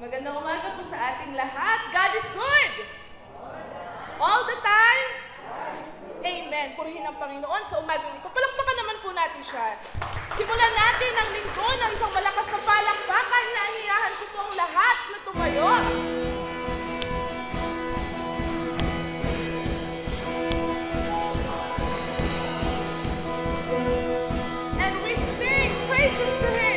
Magandang umaga po sa ating lahat. God is good. All the time. Amen. Purihin ang Panginoon sa umagang ito. Palakpakan naman po natin siya. Simulan natin ang linggo ng isang malakas na palakpakan na aniyahan ko po ang lahat na tumayo. And we sing praises to Him.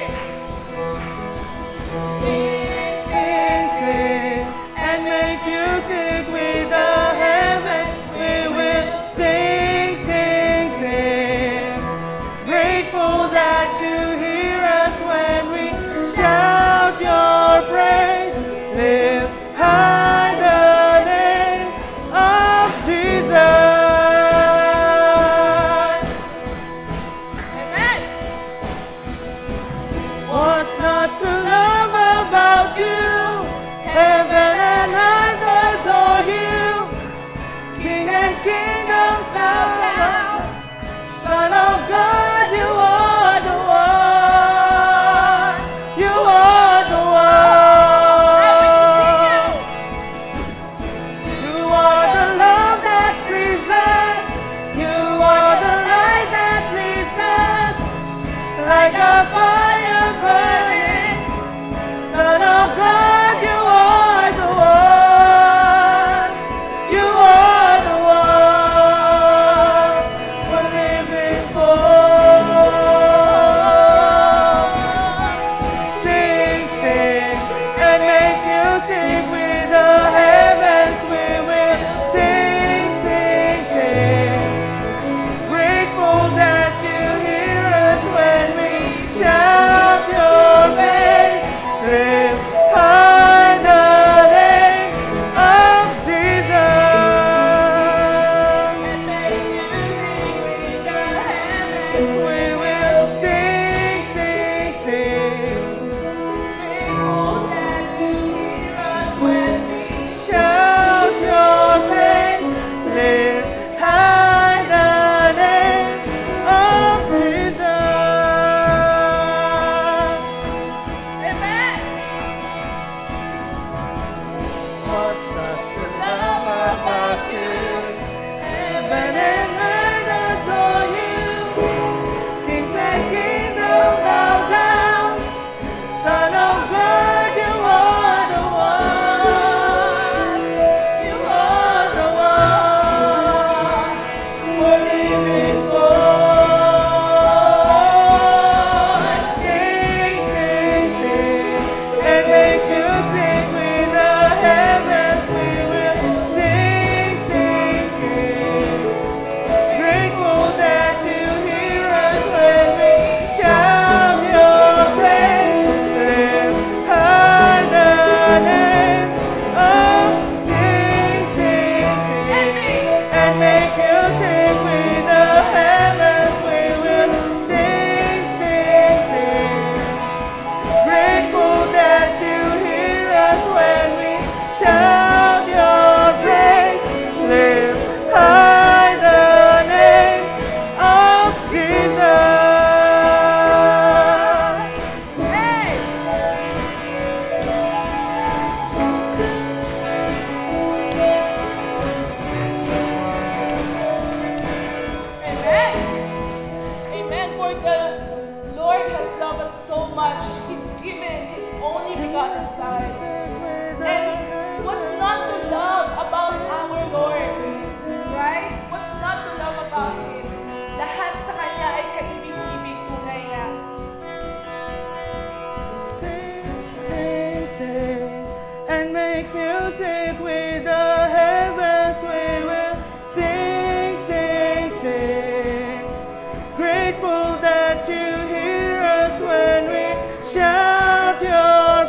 Shout your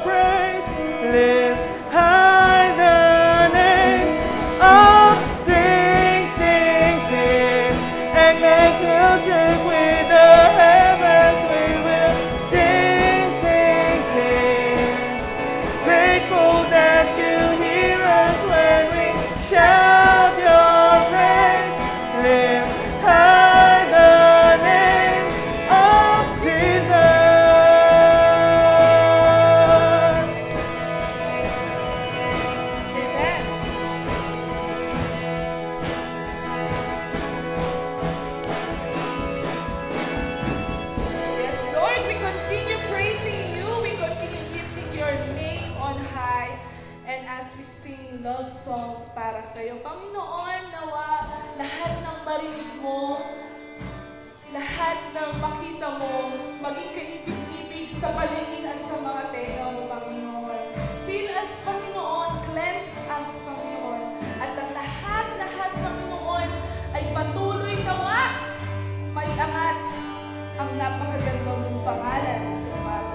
praise. of songs para sa iyo. Panginoon, nawa lahat ng marinig mo, lahat ng makita mo, maging kaibig-ibig sa paligid at sa mga tenga mo, Panginoon. Fill us, Panginoon, cleanse us, Panginoon. At ang lahat, Panginoon, ay patuloy nawa may angat ang napakaganda mong pangalan sa umaga.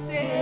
Say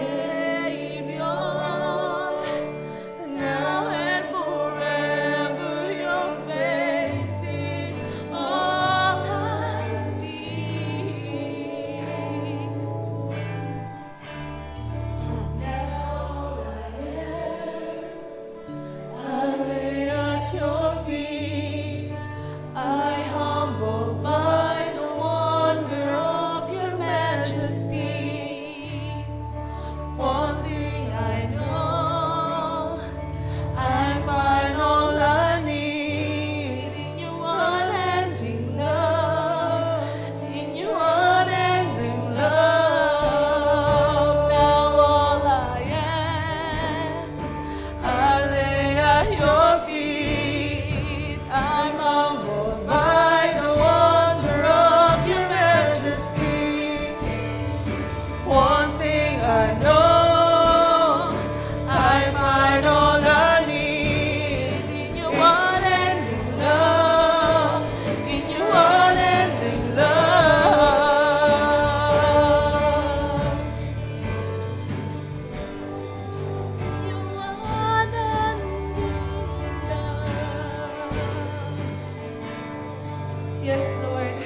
Yes, Lord.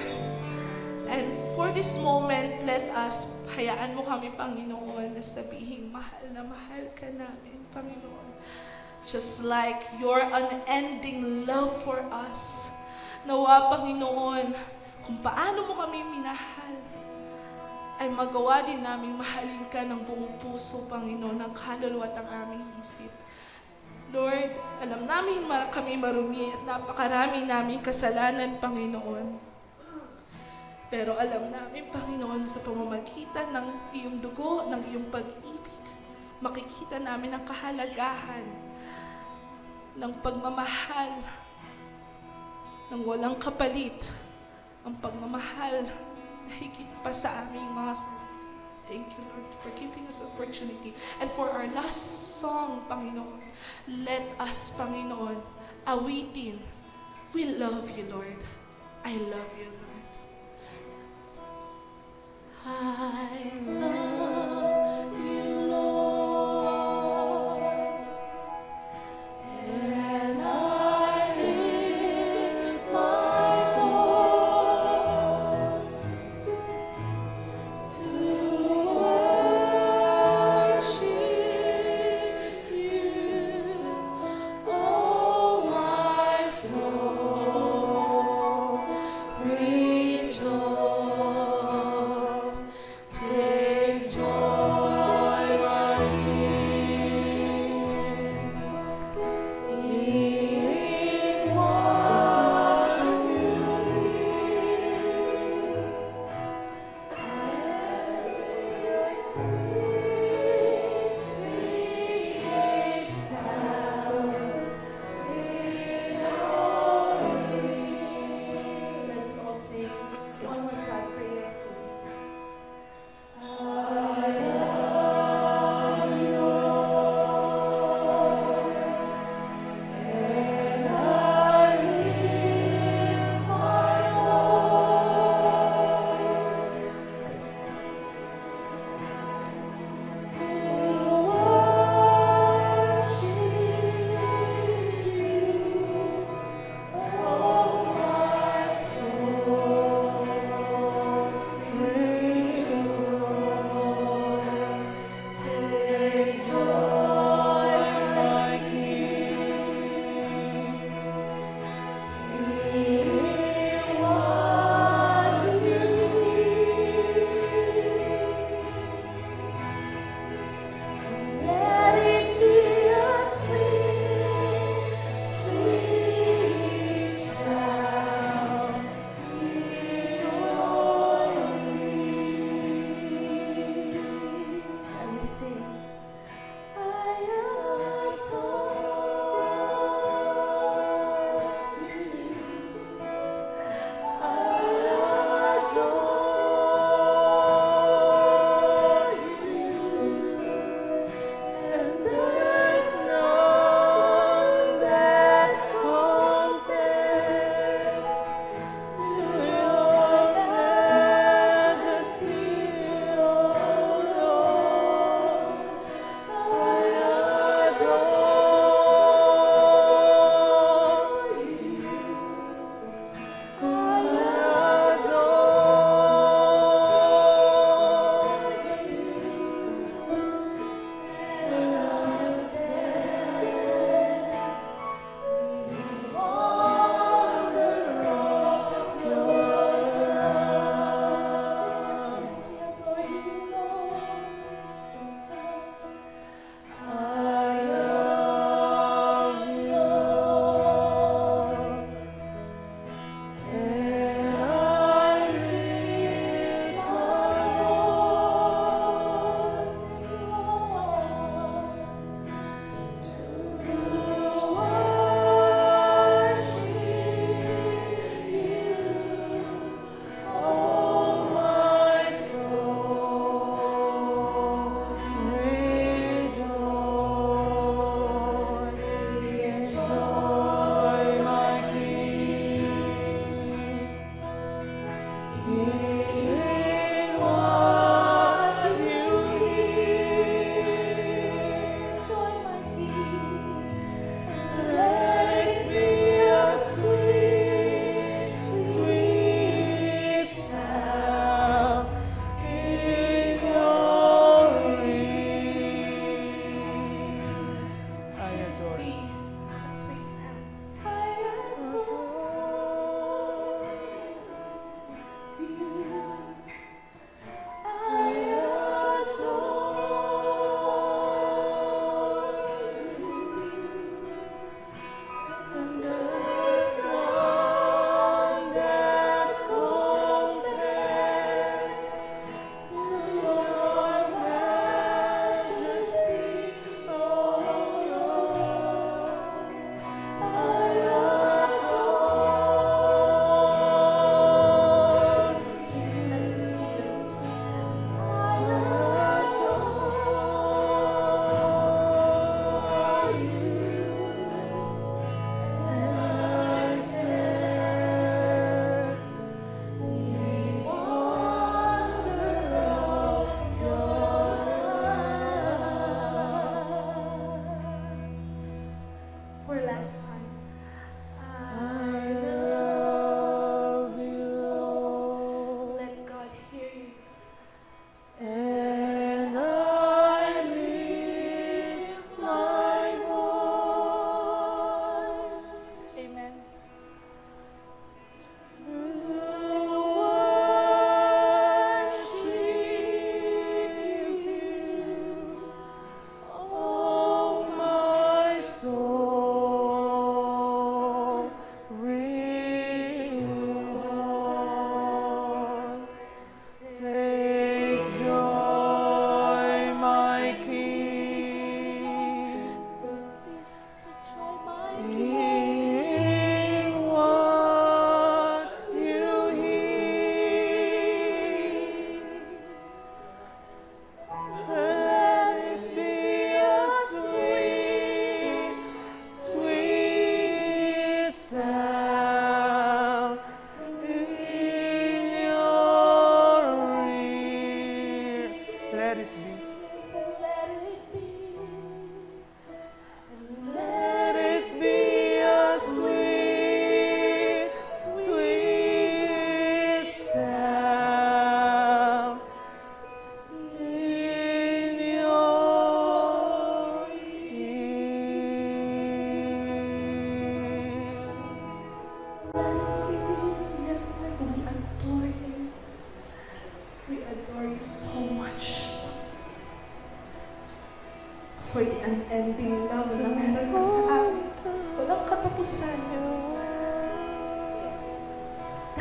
And for this moment, let us, hayaan mo kami, Panginoon, na sabihin, mahal na mahal ka namin, Panginoon. Just like your unending love for us. Nawa, Panginoon, kung paano mo kami minahal, ay magawa din namin mahalin ka ng buong puso, Panginoon, ng kaluluwa at ang aming isip. Lord, alam namin kami marumi at napakarami namin kasalanan, Panginoon. Pero alam namin, Panginoon, sa pamamagitan ng iyong dugo, ng iyong pag-ibig, makikita namin ang kahalagahan ng pagmamahal, ng walang kapalit, ang pagmamahal na higit pa sa aming mga sarili. Thank you, Lord, for giving us opportunity. And for our last song, Panginoon, let us, Panginoon, awitin, we love you, Lord. I love you, Lord. I love you, Lord. And I lift my voice to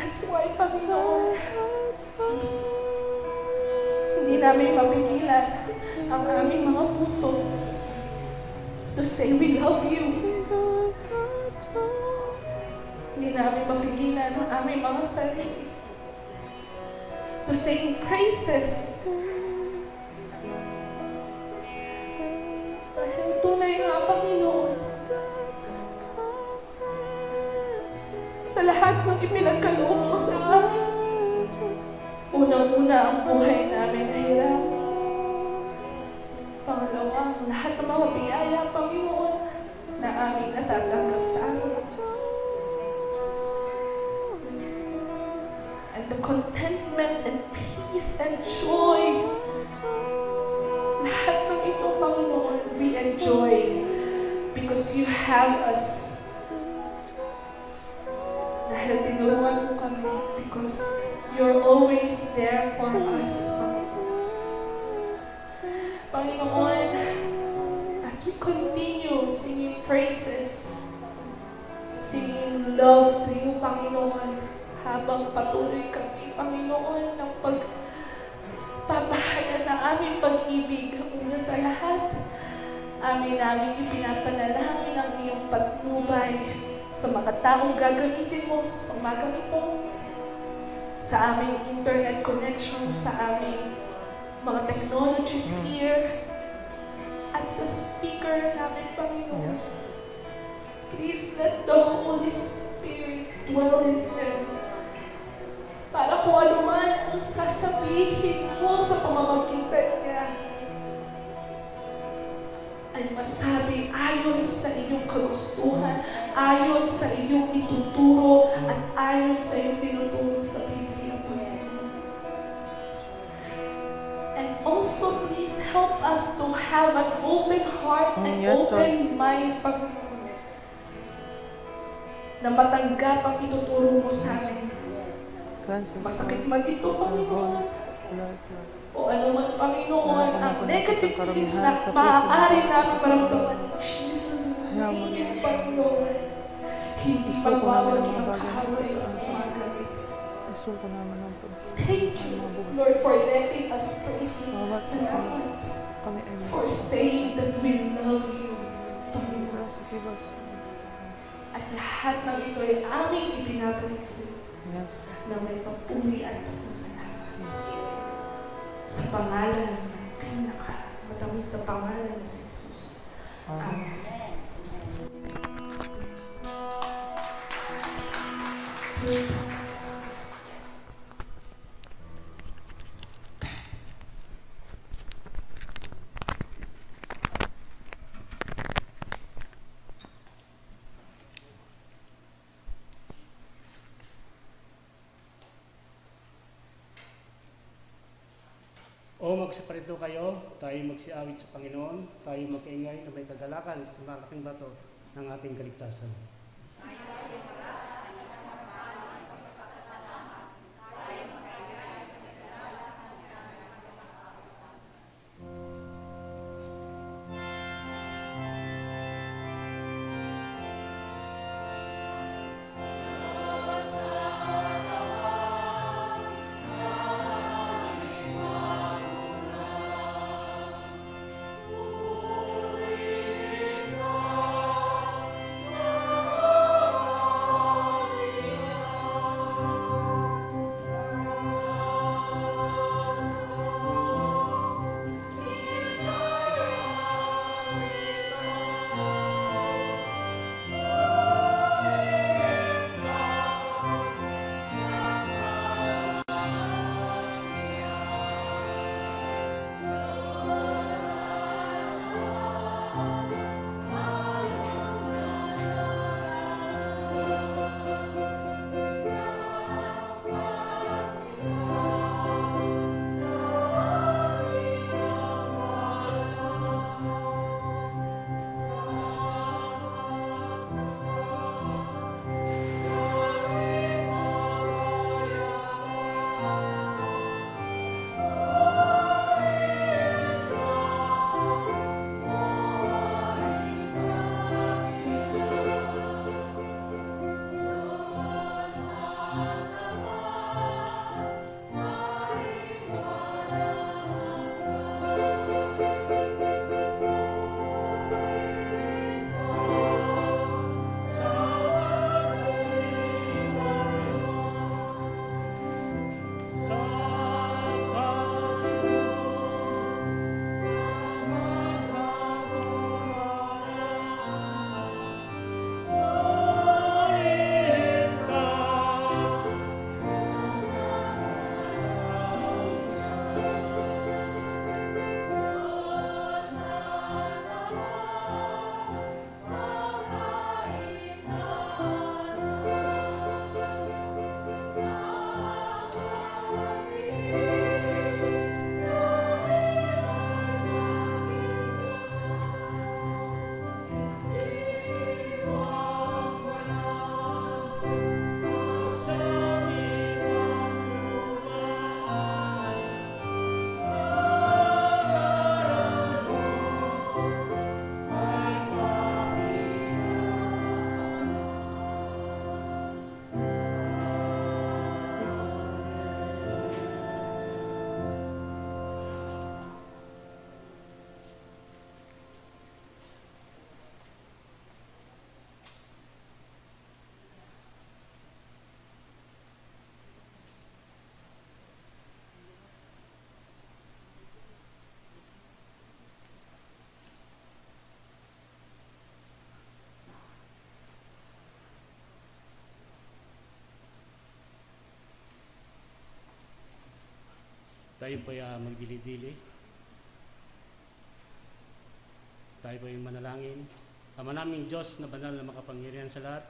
That's why, Panginoon, hindi namin mapigilan ang aming mga puso to say we love you. Hindi namin mapigilan ang aming mga sarili to sing praises. Dahil tunay nga, Panginoon, sa lahat ng ipinagkaloob mo sa amin, unang-una ang buhay namin ay hirap. Pangalawa, ang lahat ng mga biyaya, Panginoon, na aming natatanggap sa amin. And the contentment and peace and joy, lahat ng ito, Panginoon, we enjoy because you have us. Dahil tinulungan mo kami because you're always there for us, Panginoon. As we continue singing praises, singing love to you, Panginoon, habang patuloy kami, Panginoon, ng pagpapahayag ng aming pag-ibig, una sa lahat, aming ipinapanalangin ang iyong patnubay sa mga taong gagamitin mo sa umagang ito, sa aming internet connection, sa aming mga technologies here, at sa speaker namin, Panginoon. Yes. Please let the Holy Spirit dwell in them. Para kung ano man ang sasabihin mo sa pamamagitan niya, ay masabi ayon sa iyong kagustuhan, ayon sa iyong ituturo, at ayon sa iyong tinuturo sa Biblia, Panginoon. And also, please help us to have an open heart and Yes, open mind, Panginoon, na matanggap ang ituturo mo sa amin. Masakit man ito, Panginoon, o ano man, Panginoon, ang negative things na maaari namin maramdaman, Jesus' name, Panginoon, hindi mawawagi ang kahawa sa umaga nito. Thank you, Lord, for letting us praise you. Salamat for saying that we love you, Panginoon. At lahat ng ito ay aming ibinabalik sa iyo. Yes. Na may papuri at pasasalamat. Sa pangalan ng matamis sa pangalan ni Jesus. Amen. O magsiparito kayo, tayo magsiawit sa Panginoon, tayo magkaingay na may kagalakan sa malaking bato ng ating kaligtasan. Oh tayo po magdili-dili. Tayo po manalangin. Ama naming Diyos na banal na makapangyarihan sa lahat,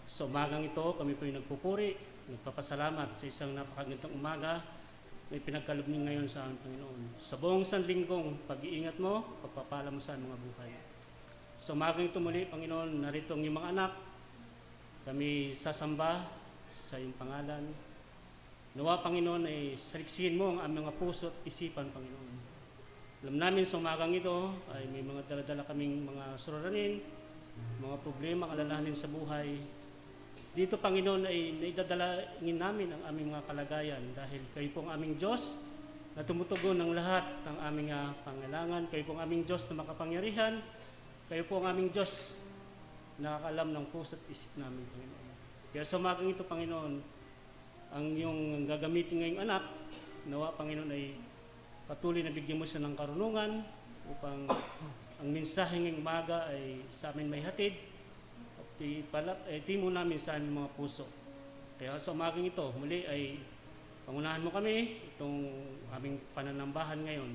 sa umagang ito kami po nagpupuri, nagpapasalamat sa isang napakagandang umaga na pinagkaloob niyo ngayon sa aming Panginoon. Sa buong sanlinggong pag-iingat mo, pagpapala mo sa mga buhay. Sa umagang ito muli, Panginoon, narito ang iyong mga anak, kami sasamba sa iyong pangalan. Nawa, Panginoon, ay saliksihin mo ang aming mga puso at isipan, Panginoon. Alam namin sa umagang ito ay may mga daladala kaming mga suraranin, mga problema, alalahanin sa buhay. Dito, Panginoon, ay naidadalangin namin ang aming mga kalagayan dahil kayo po ang aming Diyos na tumutugon ng lahat ng aming pangailangan. Kayo po ang aming Diyos na makapangyarihan. Kayo po ang aming Diyos na nakakaalam ng puso at isip namin, Panginoon. Kaya sa umagang ito, Panginoon, ang iyong gagamitin ngayong anak, nawa, Panginoon, ay patuloy na bigyan mo siya ng karunungan upang ang mensahe ngayong umaga ay sa amin may hatid at timo namin sa aming mga puso. Kaya sa umagang ito, muli ay pangunahan mo kami itong aming pananambahan ngayon.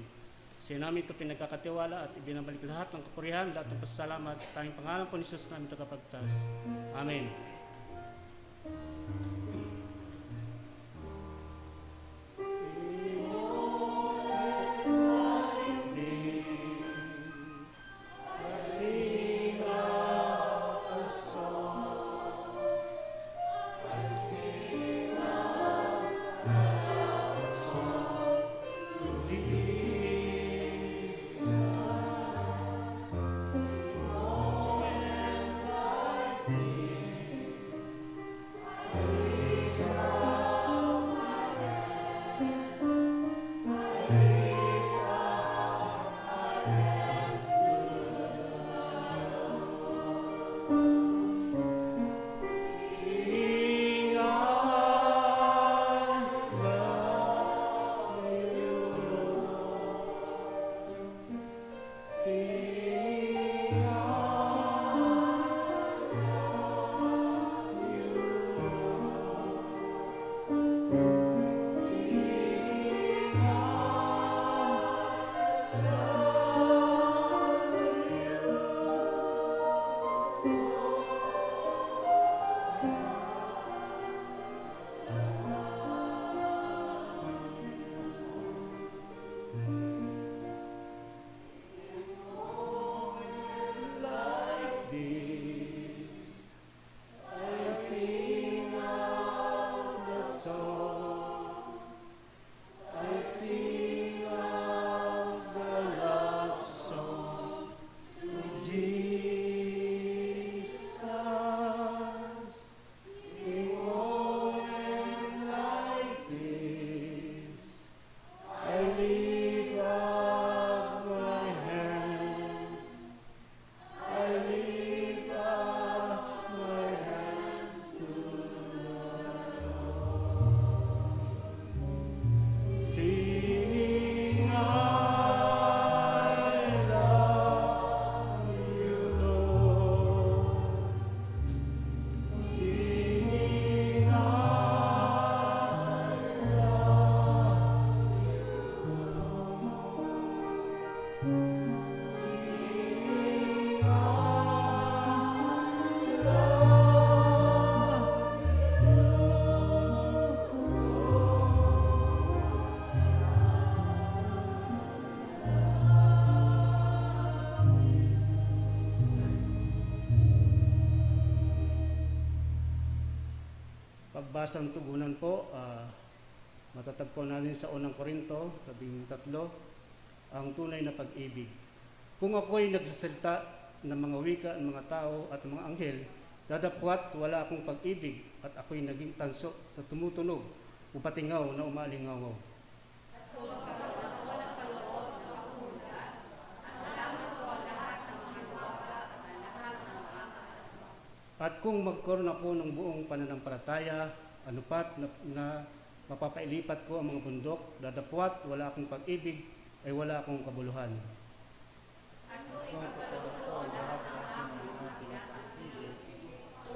Sa iyo namin ito pinagkakatiwala at ibinabalik lahat ng kapurihan, lahat ng pasasalamat sa tanging pangalan po ni Jesus namin ito kapagtas. Amen. Pagbasang tugunan po, matatagpo natin sa unang Korinto, 13, ang tunay na pag-ibig. Kung ako'y nagsasalita ng mga wika ng mga tao at mga anghel, dadapwat wala akong pag-ibig at ako'y naging tanso na tumutunog o patingaw na umalingaw. At kung magkaroon ako ng buong pananampalataya, anupat na mapapailipat ko ang mga bundok, dadapwat wala akong pag-ibig, ay wala akong kabuluhan. At kung ipagkaloob ko lahat ng aking mga pinapag-ibig,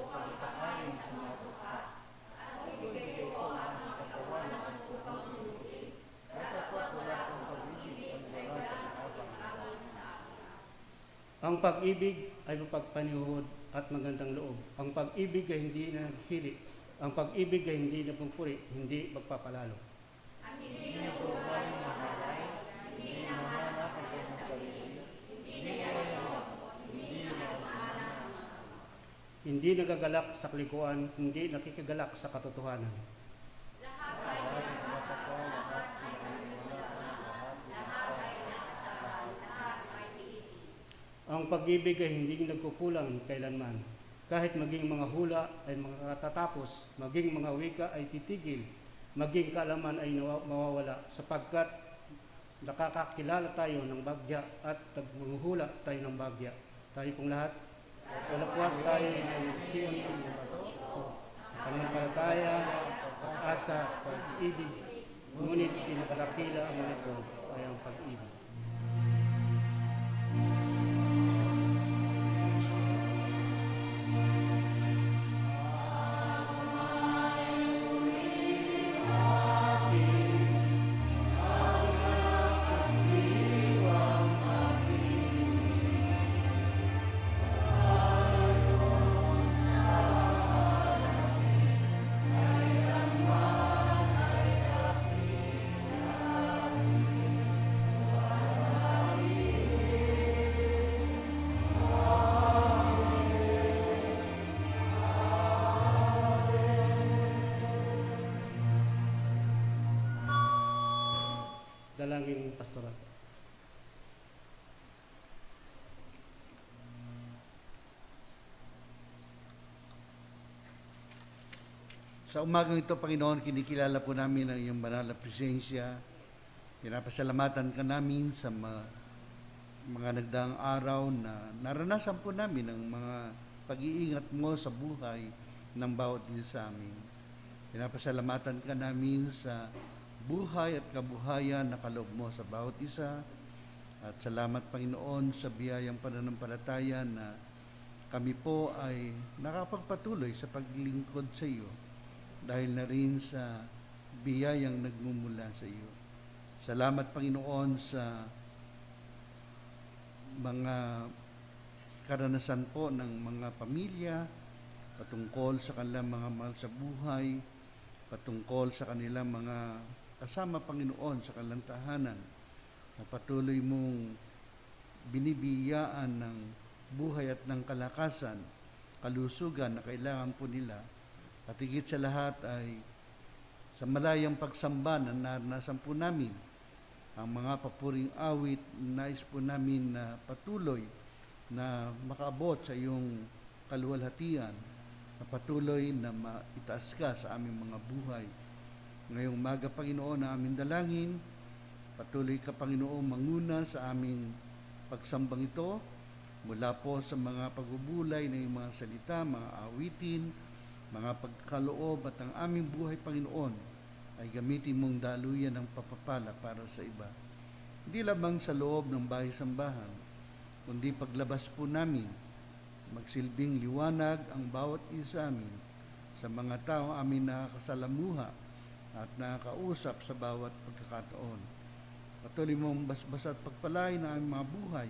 upang ipakain sa mga tuka, at kung ibigay ko ang mga katawan upang sulutin, datapwat Ang pag-ibig ay mapagpanihuhod at magandang loob. Ang pag-ibig ay hindi naghili. Ang pag-ibig ay hindi napupuri, hindi magpapalalo. Hindi nabubuhay ng mahalay, hindi nahanap ang kanyang sarili, hindi nalulungkot, hindi nagmamahal. Hindi nagagalak sa kalikuan, hindi nakikigalak sa katotohanan. Lahat ay napapakal, lahat pinaniwalaan, lahat ay nasasahan, lahat ay tiis. Ang pag-ibig ay hindi nagkukulang kailanman. Kahit maging mga hula ay makatatapos, maging mga wika ay titigil, maging kaalaman ay mawawala, sapagkat nakakakilala tayo ng bagya at nagmumuhula tayo ng bagya. Tayo pong lahat, walakwat tayo ng hiyon ng pananampalataya, pag-asa, pag-ibig, ngunit pinakalakila ang ito ay ang pag-ibig. Dalangin pastoral. Sa umagang ito, Panginoon, kinikilala po namin ang iyong banal na presensya. Pinapasalamatan ka namin sa mga nagdaang araw na naranasan po namin ang mga pag-iingat mo sa buhay ng bawat isa sa amin. Pinapasalamatan ka namin sa buhay at kabuhayan na kaloob mo sa bawat isa. At salamat, Panginoon, sa biyayang pananampalataya na kami po ay nakapagpatuloy sa paglingkod sa iyo dahil na rin sa biyayang nagmumula sa iyo. Salamat, Panginoon, sa mga karanasan po ng mga pamilya patungkol sa kanilang mga mahal sa buhay, patungkol sa kanilang mga kasama, Panginoon, sa kanilang tahanan, na patuloy mong binibiyaan ng buhay at ng kalakasan, kalusugan na kailangan po nila. At higit sa lahat ay sa malayang pagsamba na naranasan po namin, ang mga papuring awit, nais po namin na patuloy na makaabot sa iyong kaluwalhatian, na patuloy na maitaas ka sa aming mga buhay. Ngayong umaga, Panginoon, na aming dalangin, patuloy ka, Panginoon, manguna sa aming pagsambang ito, mula po sa mga pagbubulay ng mga salita, mga awitin, mga pagkaloob, at ang aming buhay, Panginoon, ay gamitin mong daluyan ng papapala para sa iba. Hindi lamang sa loob ng bahay-sambahan, kundi paglabas po namin, magsilbing liwanag ang bawat isa amin sa mga tao amin nakakasalamuha at nakakausap sa bawat pagkakataon. Patuloy mong basbas at pagpalain ang aming mga buhay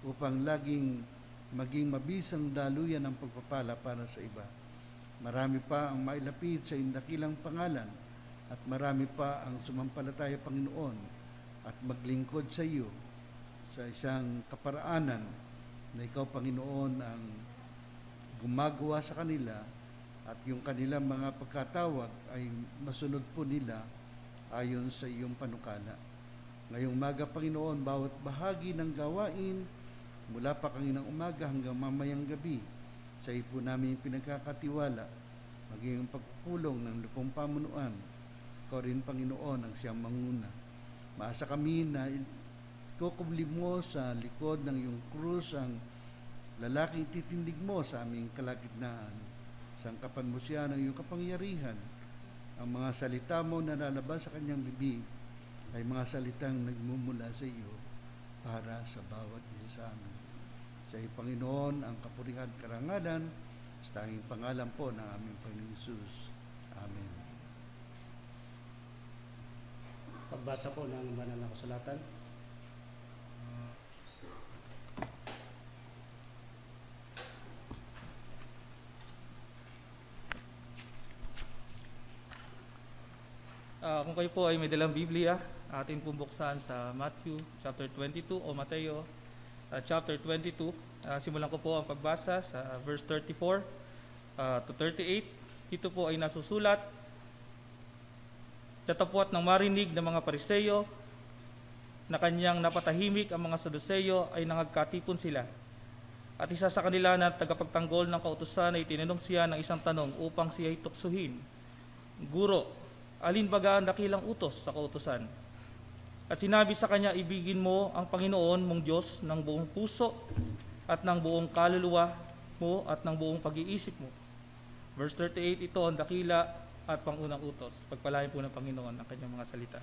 upang laging maging mabisang daluyan ng pagpapala para sa iba. Marami pa ang mailapit sa indakilang pangalan at marami pa ang sumampalataya, Panginoon, at maglingkod sa iyo sa isang kaparaanan na ikaw, Panginoon, ang gumagawa sa kanila at yung kanilang mga pagkatawag ay masunod po nila ayon sa iyong panukala. Ngayong umaga, Panginoon, bawat bahagi ng gawain mula pa kaninang umaga hanggang mamayang gabi, sa iyo po namin pinagkakatiwala, maging ang pagpupulong ng lupong pamunuan. Ikaw rin, Panginoon, ang siyang manguna. Maasa kami na ikukubli mo sa likod ng iyong krus ang lalaking titindig mo sa aming kalagitnaan. Sangkapan mo siya ng iyong kapangyarihan. Ang mga salita mo na lalabas sa kanyang bibig ay mga salitang nagmumula sa iyo para sa bawat isa sa amin. Sa iyo, Panginoon, ang kapurihan, karangalan, sa tanging pangalan po ng aming Panginoon Jesus. Amen. Pagbasa po ng banal na kasulatan. Kung kayo po ay may dalang Biblia, atin pong buksan sa Matthew chapter 22 o Mateo chapter 22. Simulan ko po ang pagbasa sa verse 34 to 38. Ito po ay nasusulat, datapwat ng marinig ng mga Pariseyo na kanyang napatahimik ang mga Saduseyo ay nangagkatipon sila. At isa sa kanila na tagapagtanggol ng kautusan ay tinanong siya ng isang tanong upang siya ay tuksuhin. Guro, alin baga ang dakilang utos sa kautusan? At sinabi sa kanya, ibigin mo ang Panginoon mong Diyos ng buong puso at ng buong kaluluwa mo at ng buong pag-iisip mo. Verse 38, ito ang dakila at pangunang utos. Pagpalain po ng Panginoon ang kanyang mga salita.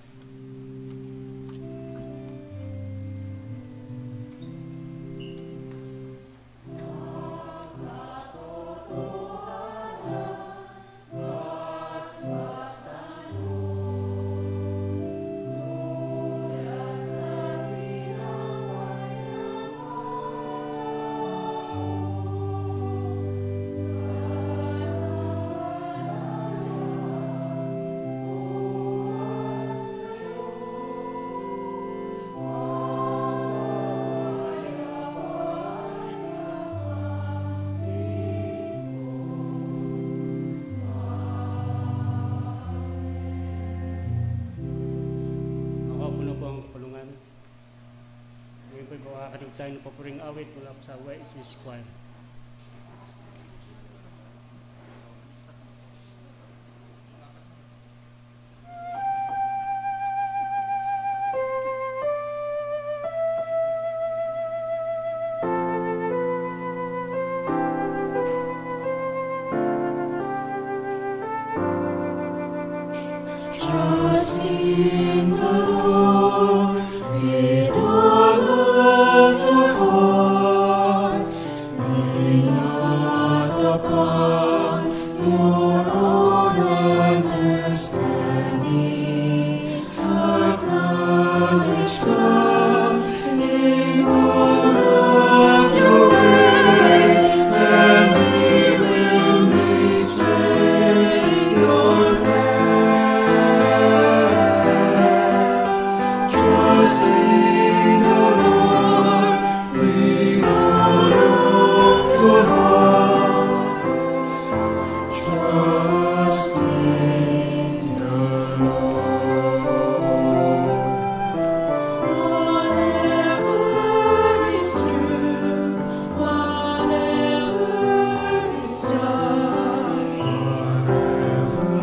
Makakanig tayo ng papuring awit mula sa YSS Choir. Trust in the Lord with all of your heart. Lean not upon your own understanding. Acknowledge God in all of your ways, and He will make straight your path. Trust in the Lord with all of your heart. Trust in the Lord. Whatever is true, whatever is just, whatever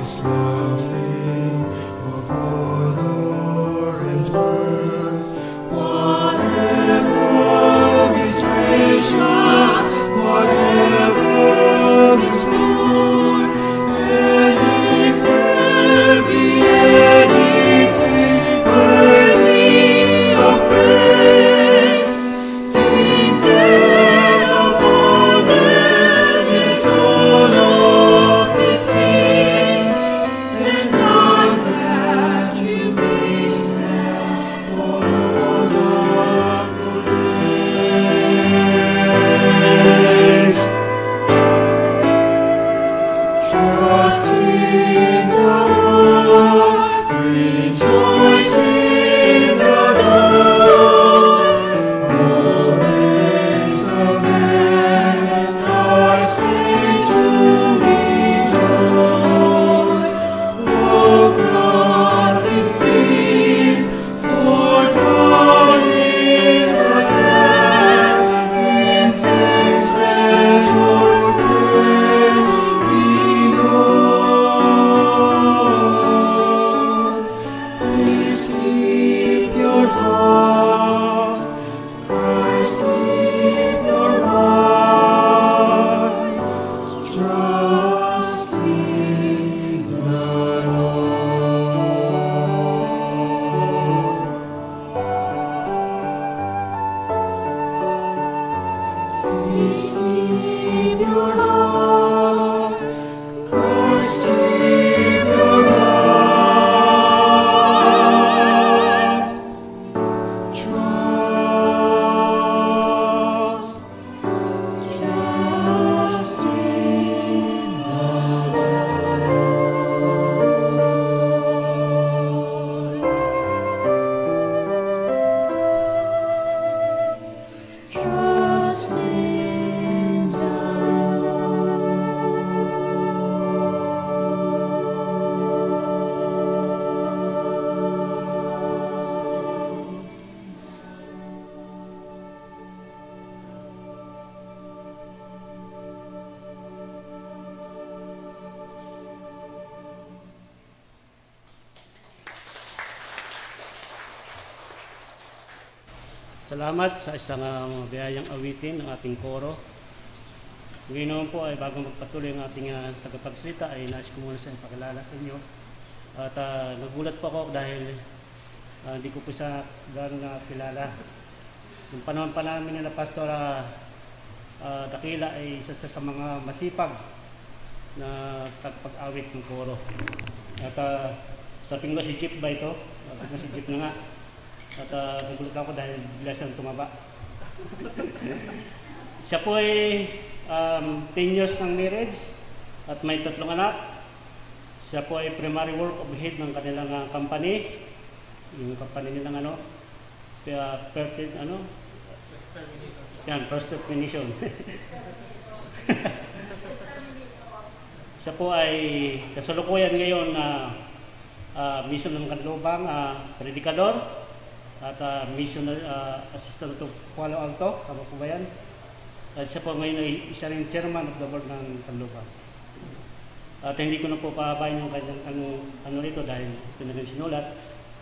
is lovely, of honor and worth, whatever is gracious, whatever is pure, and if there be anything worthy of praise, think that upon them is all of these things, and Salamat sa isang biyayang awitin ng ating koro. Ngayon po ay bago magpatuloy ang ating tagapagsalita ay nais ko muna sa ipakilala sa inyo. At nagulat po ako dahil hindi ko po siya gano'n kilala. Yung panahon pa namin nila Pastor Dakila ay isa sa mga masipag na tagapag-awit ng koro. At sabi ko si Jeep ba ito? Sabi ko si Jeep na nga. At nagulat ako dahil bigla siyang tumaba. Siya po ay 10 years ng marriage at may 3 anak. Siya po ay primary work of head ng kanilang company. Yung company nilang First Termination. Siya po ay kasalukuyan ngayon na mission ng Kanlubang, predikador. At mission assistant to Palo Alto, tama po ba yan? At siya po ngayon ay isa rin chairman of the board ng Kanlubang. At hindi ko na po pahabayin yung kanyang ano rito dahil ito na rin sinulat.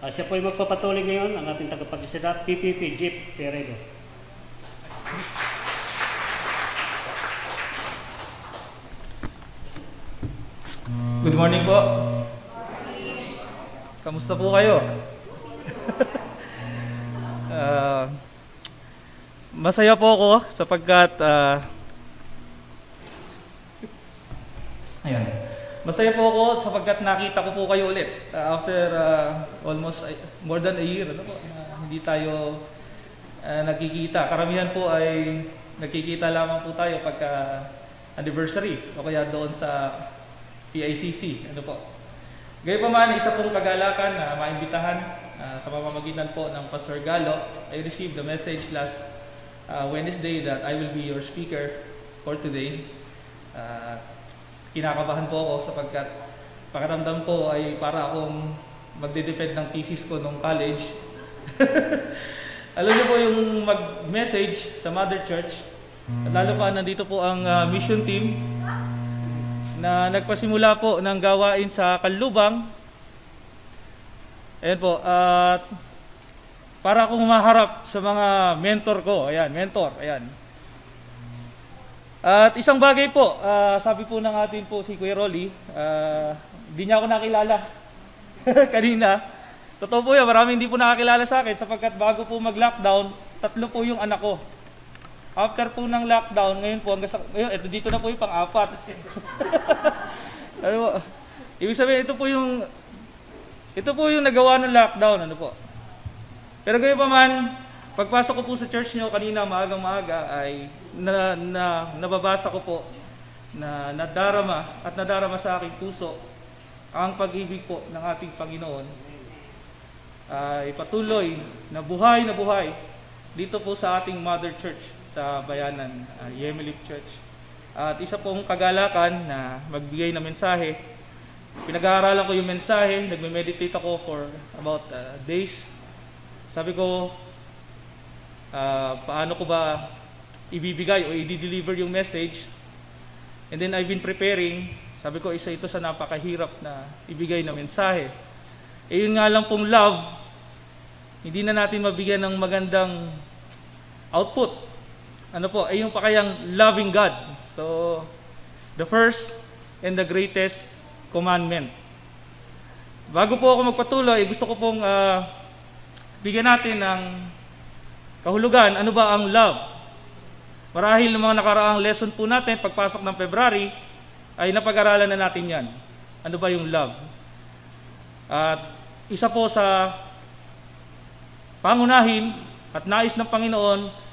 Siya po ay magpapatuloy ngayon ang ating tagapagsalita, PPP Jeep Peredo. Good morning po. Kamusta po kayo? Masaya po ako sapagkat masaya po ako sapagkat nakita ko po kayo ulit after almost more than a year hindi tayo nagkikita. Karamihan po ay nagkikita lamang po tayo pagka anniversary o kaya doon sa PICC. Gayunpaman, isa pong kagalakan na maimbitahan sa pamamagitan po ng Pastor Galo. I received the message last Wednesday that I will be your speaker for today. Kinakabahan po ako sapagkat pakiramdam ko ay para akong magdedepend ng thesis ko nung college. Alam niyo po yung mag-message sa Mother Church, at lalo pa nandito po ang mission team na nagpasimula po ng gawain sa Kanlubang. Ayan po, at para akong maharap sa mga mentor ko. Ayan, mentor, ayan. At isang bagay po, sabi po ng atin po si Kuya Rolly, hindi niya ako nakilala kanina. Totoo po yan, maraming hindi po nakakilala sa akin sapagkat bago po mag-lockdown, 3 po yung anak ko. After po ng lockdown, ngayon po, ito dito na po yung pang-4. Ibig sabihin, ito po yung nagawa ng lockdown, Pero gayon pa man, pagpasok ko po sa church niyo kanina maagang-maaga ay nababasa ko po na nadarama sa aking puso ang pag-ibig po ng ating Panginoon ay patuloy na buhay dito po sa ating Mother Church sa Bayanan, Yemelip Church. At isa pong kagalakan na magbigay ng mensahe. Pinag-aaralan ko yung mensahe, nagme-meditate ako for about days. Sabi ko, paano ko ba ibibigay o i-deliver yung message? And then I've been preparing. Sabi ko, isa ito sa napakahirap na ibigay na mensahe. Yun nga lang pong love, hindi na natin mabigyan ng magandang output. Yung pa kayang loving God. So, the first and the greatest commandment. Bago po ako magpatuloy, gusto ko pong bigyan natin ng kahulugan. Ano ba ang love? Marahil ng mga nakaraang lesson po natin, pagpasok ng February, ay napag-aralan na natin yan. Ano ba yung love? At isa po sa pangunahin at nais ng Panginoon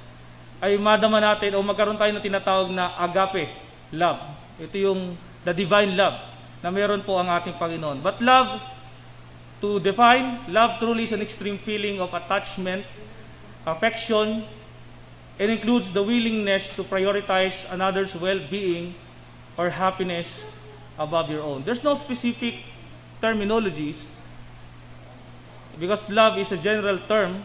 ay madama natin o magkaroon tayo ng tinatawag na agape love. Ito yung the divine love na meron po ang ating Panginoon. But love, to define, love truly is an extreme feeling of attachment, affection, and includes the willingness to prioritize another's well-being or happiness above your own. There's no specific terminologies because love is a general term.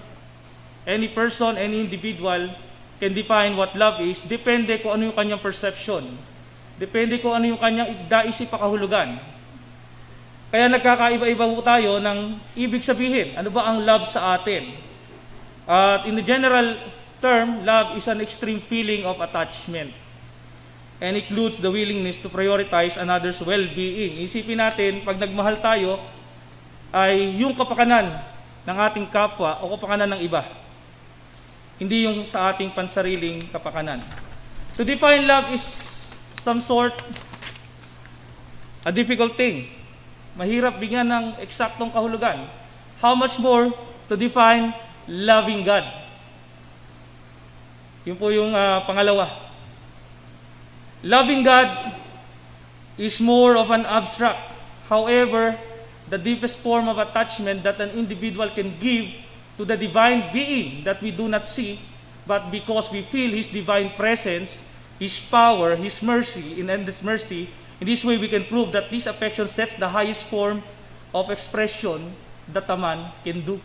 Any person, any individual can define what love is, depende kung ano yung kanyang perception. Depende kung ano yung kanyang daisip pakahulugan. Kaya nagkakaiba-iba po tayo ng ibig sabihin. Ano ba ang love sa atin? At in the general term, love is an extreme feeling of attachment and includes the willingness to prioritize another's well-being. Isipin natin, pag nagmahal tayo, ay yung kapakanan ng ating kapwa o kapakanan ng iba. Hindi yung sa ating pansariling kapakanan. To define love is some sort a difficult thing. Mahirap bigyan ng eksaktong kahulugan. How much more to define loving God? Yun po yung pangalawa. Loving God is more of an abstract. However, the deepest form of attachment that an individual can give to the divine being that we do not see, but because we feel His divine presence, His power, His mercy, in endless mercy, in this way we can prove that this affection sets the highest form of expression that a man can do.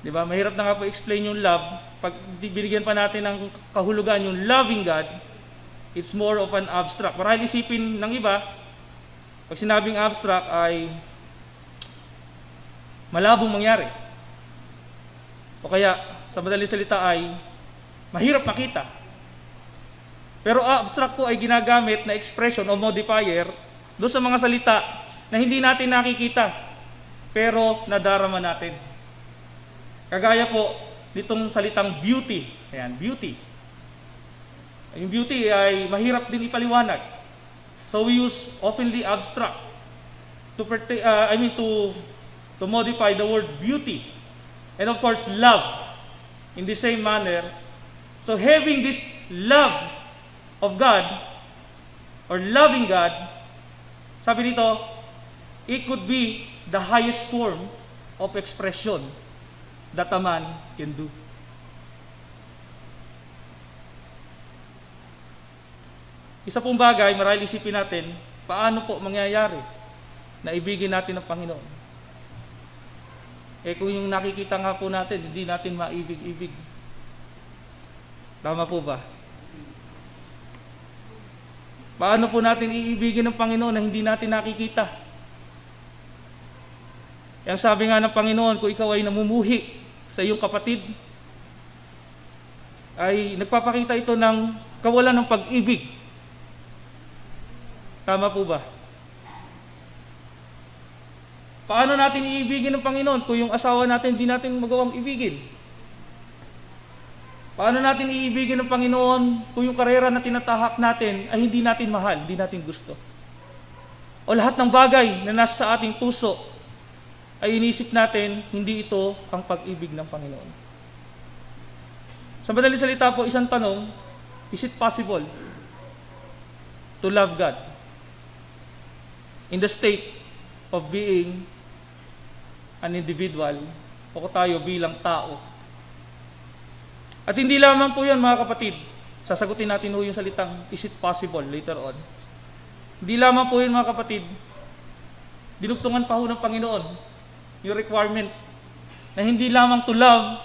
Diba? Mahirap na nga po explain yung love. Pag binigyan pa natin ng kahulugan yung loving God, it's more of an abstract. Marahil isipin ng iba, pag sinabing abstract ay malabong mangyari. O kaya, sa madaling salita ay mahirap makita. Pero abstract po ay ginagamit na expression o modifier doon sa mga salita na hindi natin nakikita, pero nadarama natin. Kagaya po nitong salitang beauty. Ayan, beauty. Yung beauty ay mahirap din ipaliwanag. So we use oftenly abstract to modify the word beauty. And of course, love in the same manner. So having this love of God or loving God, sabi dito, it could be the highest form of expression that a man can do. Isa pong bagay, marahil isipin natin, paano po mangyayari na ibigin natin ang Panginoon? Kung yung nakikita nga po natin, hindi natin maibig-ibig. Tama po ba? Paano po natin iibigin ng Panginoon na hindi natin nakikita? Yang sabi nga ng Panginoon, kung ikaw ay namumuhi sa iyong kapatid, ay nagpapakita ito ng kawalan ng pag-ibig. Tama po ba? Paano natin iibigin ng Panginoon kung yung asawa natin hindi natin magawang ibigin? Paano natin iibigin ng Panginoon kung yung karera na tinatahak natin ay hindi natin mahal, hindi natin gusto? O lahat ng bagay na nasa ating puso ay inisip natin, hindi ito ang pag-ibig ng Panginoon. Sa madaling salita po, isang tanong, is it possible to love God in the state of being an individual o tayo bilang tao? At hindi lamang po yan, mga kapatid. Sasagutin natin yung salitang, is it possible, later on. Hindi lamang po yan, mga kapatid. Dinugtungan pa ho ng Panginoon yung requirement na hindi lamang to love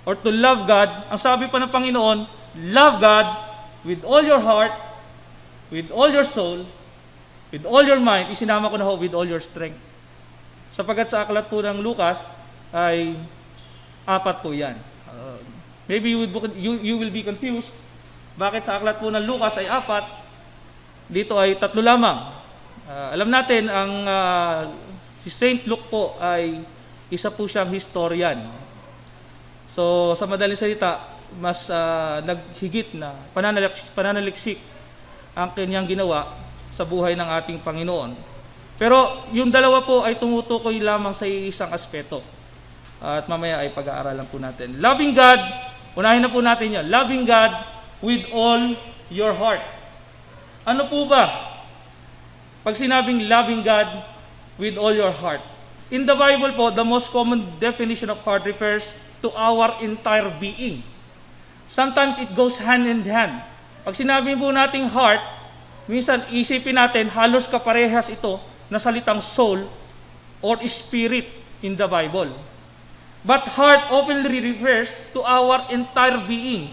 or to love God. Ang sabi pa ng Panginoon, love God with all your heart, with all your soul, with all your mind. Isinama ko na ho, with all your strength. Sapagat sa aklat po ng Lucas ay 4 po yan. Maybe you will be confused. Bakit sa aklat po ng Lucas ay 4, dito ay 3 lamang. Alam natin, si Saint Luke po ay isa po siyang historian. So sa madaling salita, mas naghigit na pananaliksik ang kanyang ginawa sa buhay ng ating Panginoon. Pero yung dalawa po ay tumutukoy lamang sa isang aspeto. At mamaya ay pag-aaralan po natin. Loving God, unahin na po natin yan. Loving God with all your heart. Ano po ba? Pag sinabing loving God with all your heart. In the Bible po, the most common definition of heart refers to our entire being. Sometimes it goes hand in hand. Pag sinabi po nating heart, minsan isipin natin halos kaparehas ito na salitang soul or spirit in the Bible. But heart openly refers to our entire being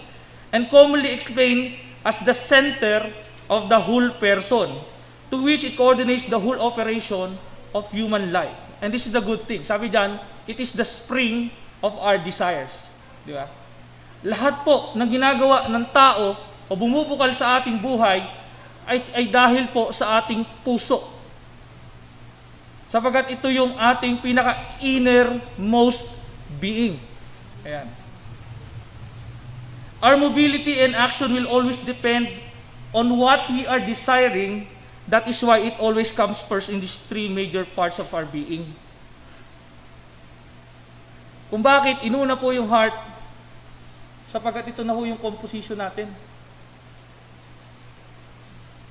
and commonly explained as the center of the whole person, to which it coordinates the whole operation of human life. And this is the good thing. Sabi dyan, it is the spring of our desires. Di ba? Lahat po ng ginagawa ng tao o bumubukal sa ating buhay ay dahil po sa ating puso. Sapagkat ito yung ating pinaka-innermost being. Ayan. Our mobility and action will always depend on what we are desiring. That is why it always comes first in these three major parts of our being. Kung bakit inuna po yung heart, sapagkat ito na ho yung composition natin.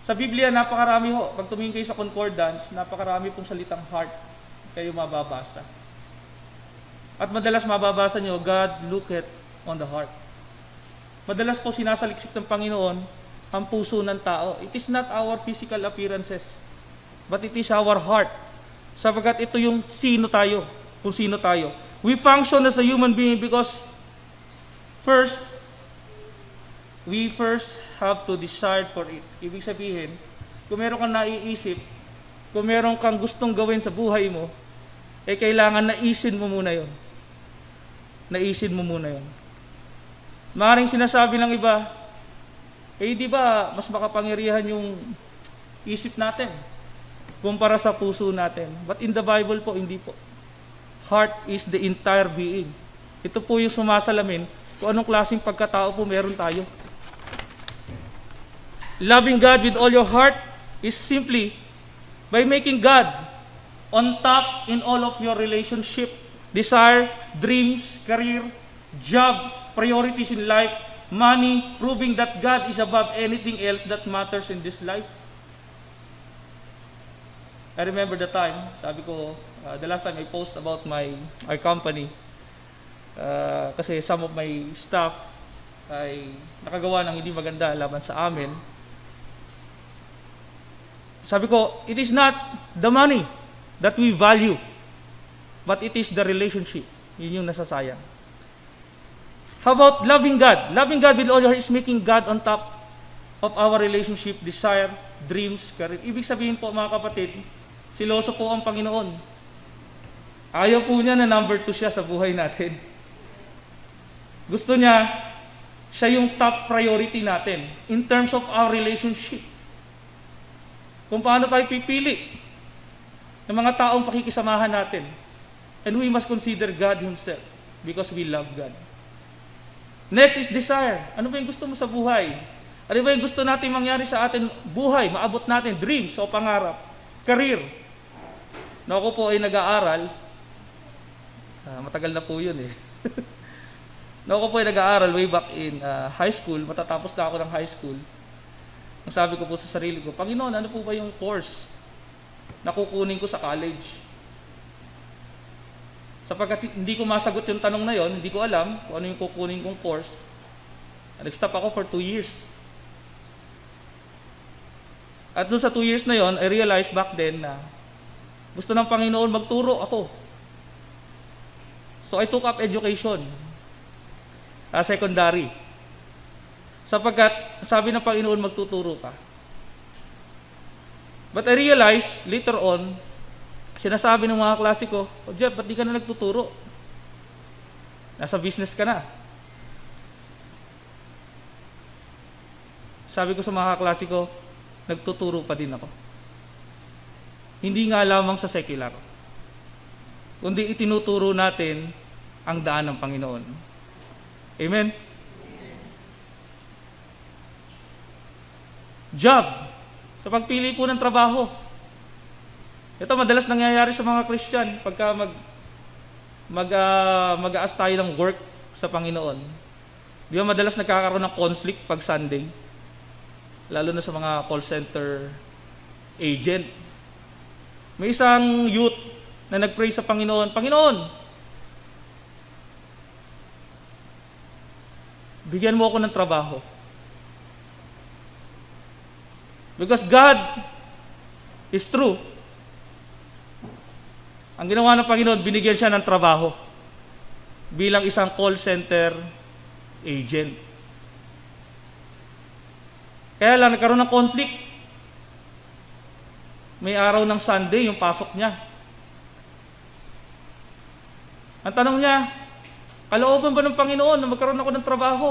Sa Biblia, napakarami ho. Pag tumingin kayo sa concordance, napakarami pong salitang heart kayo mababasa. At madalas mababasa nyo, God looketh on the heart. Madalas po sinasaliksik ng Panginoon ang puso ng tao. It is not our physical appearances, but it is our heart. Sapagkat ito yung sino tayo, kung sino tayo. We function as a human being because we first have to decide for it. Ibig sabihin, kung meron kang naiisip, kung meron kang gustong gawin sa buhay mo, kailangan naisin mo muna yun. Naisin mo muna yun. Maaaring sinasabi ng iba, di ba mas makapangyarihan yung isip natin kumpara sa puso natin? But in the Bible po, hindi po. Heart is the entire being. Ito po yung sumasalamin kung anong klaseng pagkatao po meron tayo. Loving God with all your heart is simply by making God on top in all of your relationship, desire, dreams, career, job, priorities in life, money, proving that God is above anything else that matters in this life. I remember the time, sabi ko, the last time I post about our company, kasi some of my staff ay nakagawa ng hindi maganda laban sa amin. Sabi ko, it is not the money that we value, but it is the relationship. Yun yung nasasayang. How about loving God? Loving God with all your heart is making God on top of our relationship, desire, dreams, career. Ibig sabihin po mga kapatid, siloso po ang Panginoon. Ayaw po niya na number 2 siya sa buhay natin. Gusto niya, siya yung top priority natin in terms of our relationship. Kung paano tayo pipili ng mga taong pakikisamahan natin. And we must consider God Himself because we love God. Next is desire. Ano ba yung gusto mo sa buhay? Ano ba yung gusto natin mangyari sa atin buhay? Maabot natin, dreams o pangarap. Career. Na ako po ay nag-aaral. Matagal na po yun eh. Na ako po ay nag-aaral way back in high school. Matatapos na ako ng high school. Ang sabi ko po sa sarili ko, Panginoon, ano po ba yung course na kukunin ko sa college? Sapagkat hindi ko masagot yung tanong na yon, hindi ko alam kung ano yung kukunin kong course. Nag-stop ako for 2 years. At doon sa 2 years na yon, I realized back then na gusto ng Panginoon magturo ako. So I took up education. Secondary. Sapagkat sabi ng Panginoon magtuturo ka. But I realized later on, sinasabi ng mga klase ko, Jeff, ba't di ka na nagtuturo? Nasa business ka na. Sabi ko sa mga klase ko, nagtuturo pa din ako. Hindi nga lamang sa secular, kundi itinuturo natin ang daan ng Panginoon. Amen? Job. Sa pagpili po ng trabaho. Ito madalas nangyayari sa mga Christian pagka mag-aas tayo ng work sa Panginoon. Di ba madalas nagkakaroon ng conflict pag Sunday? Lalo na sa mga call center agent. May isang youth na nag-pray sa Panginoon, Panginoon, bigyan mo ako ng trabaho. Because God is true. Ang ginawa ng Panginoon, binigyan siya ng trabaho bilang isang call center agent. Kaya lang, nagkaroon ng conflict. May araw ng Sunday, yung pasok niya. Ang tanong niya, Kalooban ba ng Panginoon na magkaroon ako ng trabaho?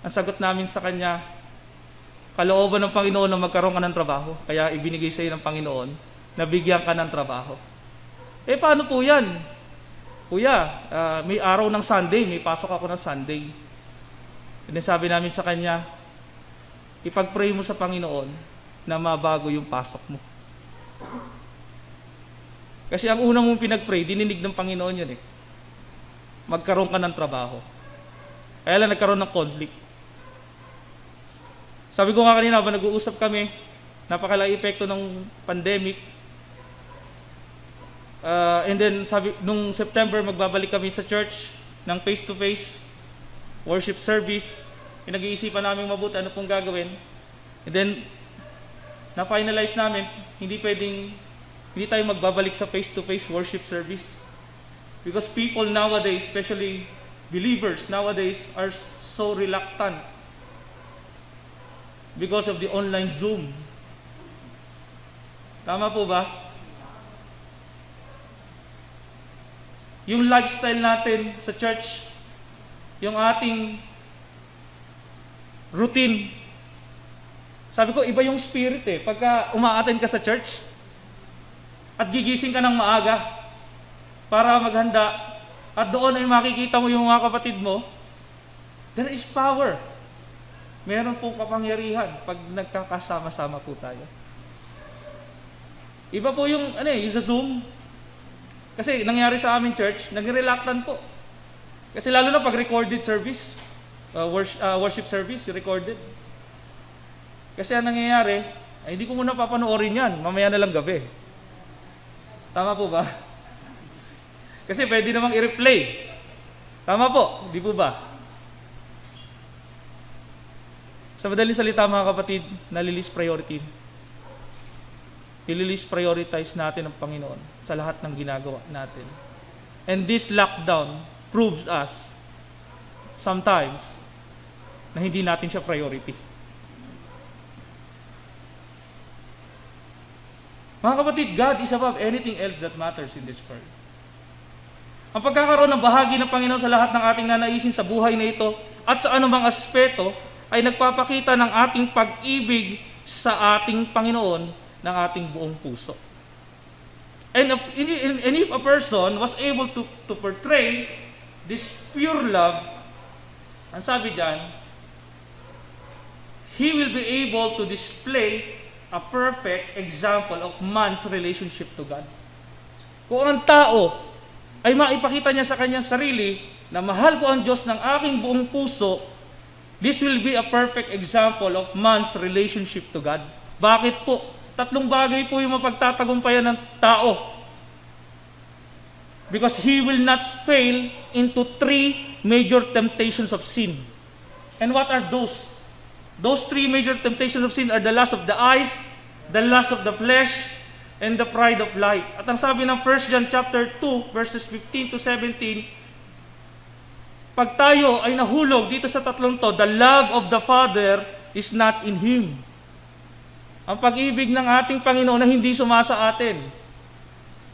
Ang sagot namin sa kanya, kalooban ng Panginoon na magkaroon ka ng trabaho, kaya ibinigay sa iyo ng Panginoon na bigyan ka ng trabaho. Paano po yan? Kuya, may araw ng Sunday, may pasok ako ng Sunday. And then sabi namin sa kanya, ipag-pray mo sa Panginoon na mabago yung pasok mo. Kasi ang unang mong pinag-pray, dininig ng Panginoon yun magkaroon ka ng trabaho. Kaya lang nagkaroon ng conflict. Sabi ko nga kanina, habang nag-uusap kami, napakalaki epekto ng pandemic. And then, nung September, magbabalik kami sa church ng face-to-face worship service. Pinag-iisipan namin mabuti ano pong gagawin. And then, na-finalize namin, hindi tayo magbabalik sa face-to-face worship service. Because people nowadays, especially believers nowadays, are so reluctant because of the online Zoom. Tama po ba? Yung lifestyle natin sa church, yung ating routine. Sabi ko, iba yung spirit pagka uma-attend ka sa church at gigising ka ng maaga para maghanda at doon ay makikita mo yung mga kapatid mo, there is power. Meron pong kapangyarihan pag nagkakasama-sama po tayo. Iba po yung sa Zoom. Kasi nangyari sa aming church, nag-reluctant po. Kasi lalo na pag recorded service, worship service, recorded. Kasi ang nangyayari, hindi ko muna papanoorin yan, mamaya na lang gabi. Tama po ba? Kasi pwede namang i-replay. Tama po, di po ba? Sa madaling salita mga kapatid, nalilis priority. I-release prioritize natin ang Panginoon sa lahat ng ginagawa natin. And this lockdown proves us sometimes na hindi natin siya priority. Mga kapatid, God is above anything else that matters in this world. Ang pagkakaroon ng bahagi ng Panginoon sa lahat ng ating nanaisin sa buhay na ito at sa anumang aspeto ay nagpapakita ng ating pag-ibig sa ating Panginoon ng ating buong puso. And if a person was able to portray this pure love, ang sabi dyan, he will be able to display a perfect example of man's relationship to God. Kung ang tao ay maipakita niya sa kanyang sarili na mahal ko ang Diyos ng aking buong puso, this will be a perfect example of man's relationship to God. Bakit po? Tatlong bagay po yung mapagtatagumpayan ng tao. Because he will not fail into 3 major temptations of sin. And what are those? Those 3 major temptations of sin are the lust of the eyes, the lust of the flesh, and the pride of life. At ang sabi ng 1 John chapter 2, verses 15 to 17, pag tayo ay nahulog dito sa tatlong to, the love of the Father is not in Him. Ang pag-ibig ng ating Panginoon na hindi sumasa atin.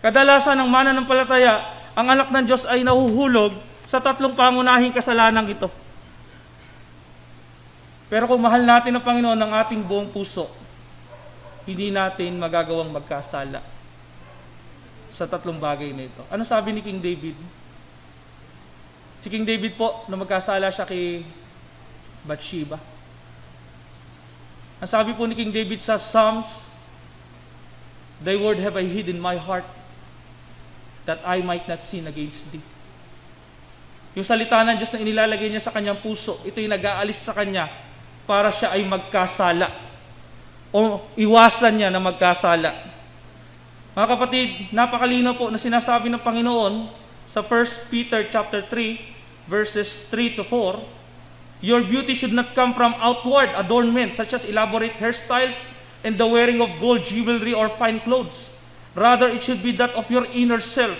Kadalasan ng mananampalataya, ang anak ng Diyos ay nahuhulog sa tatlong pangunahing kasalanan ito. Pero kung mahal natin ang Panginoon ng ating buong puso, hindi natin magagawang magkasala sa tatlong bagay na ito. Ano sabi ni King David? Si King David po, na magkasala siya kay Bathsheba. Ang sabi po ni King David sa Psalms, Thy word have I hid in my heart, that I might not sin against Thee. Yung salita ng Diyos na inilalagay niya sa kanyang puso, ito yung nag-aalis sa kanya para siya ay magkasala o iwasan niya na magkasala. Mga kapatid, napakalino po na sinasabi ng Panginoon sa 1 Peter chapter 3, verses 3 to 4, Your beauty should not come from outward adornment, such as elaborate hairstyles and the wearing of gold jewelry or fine clothes. Rather, it should be that of your inner self,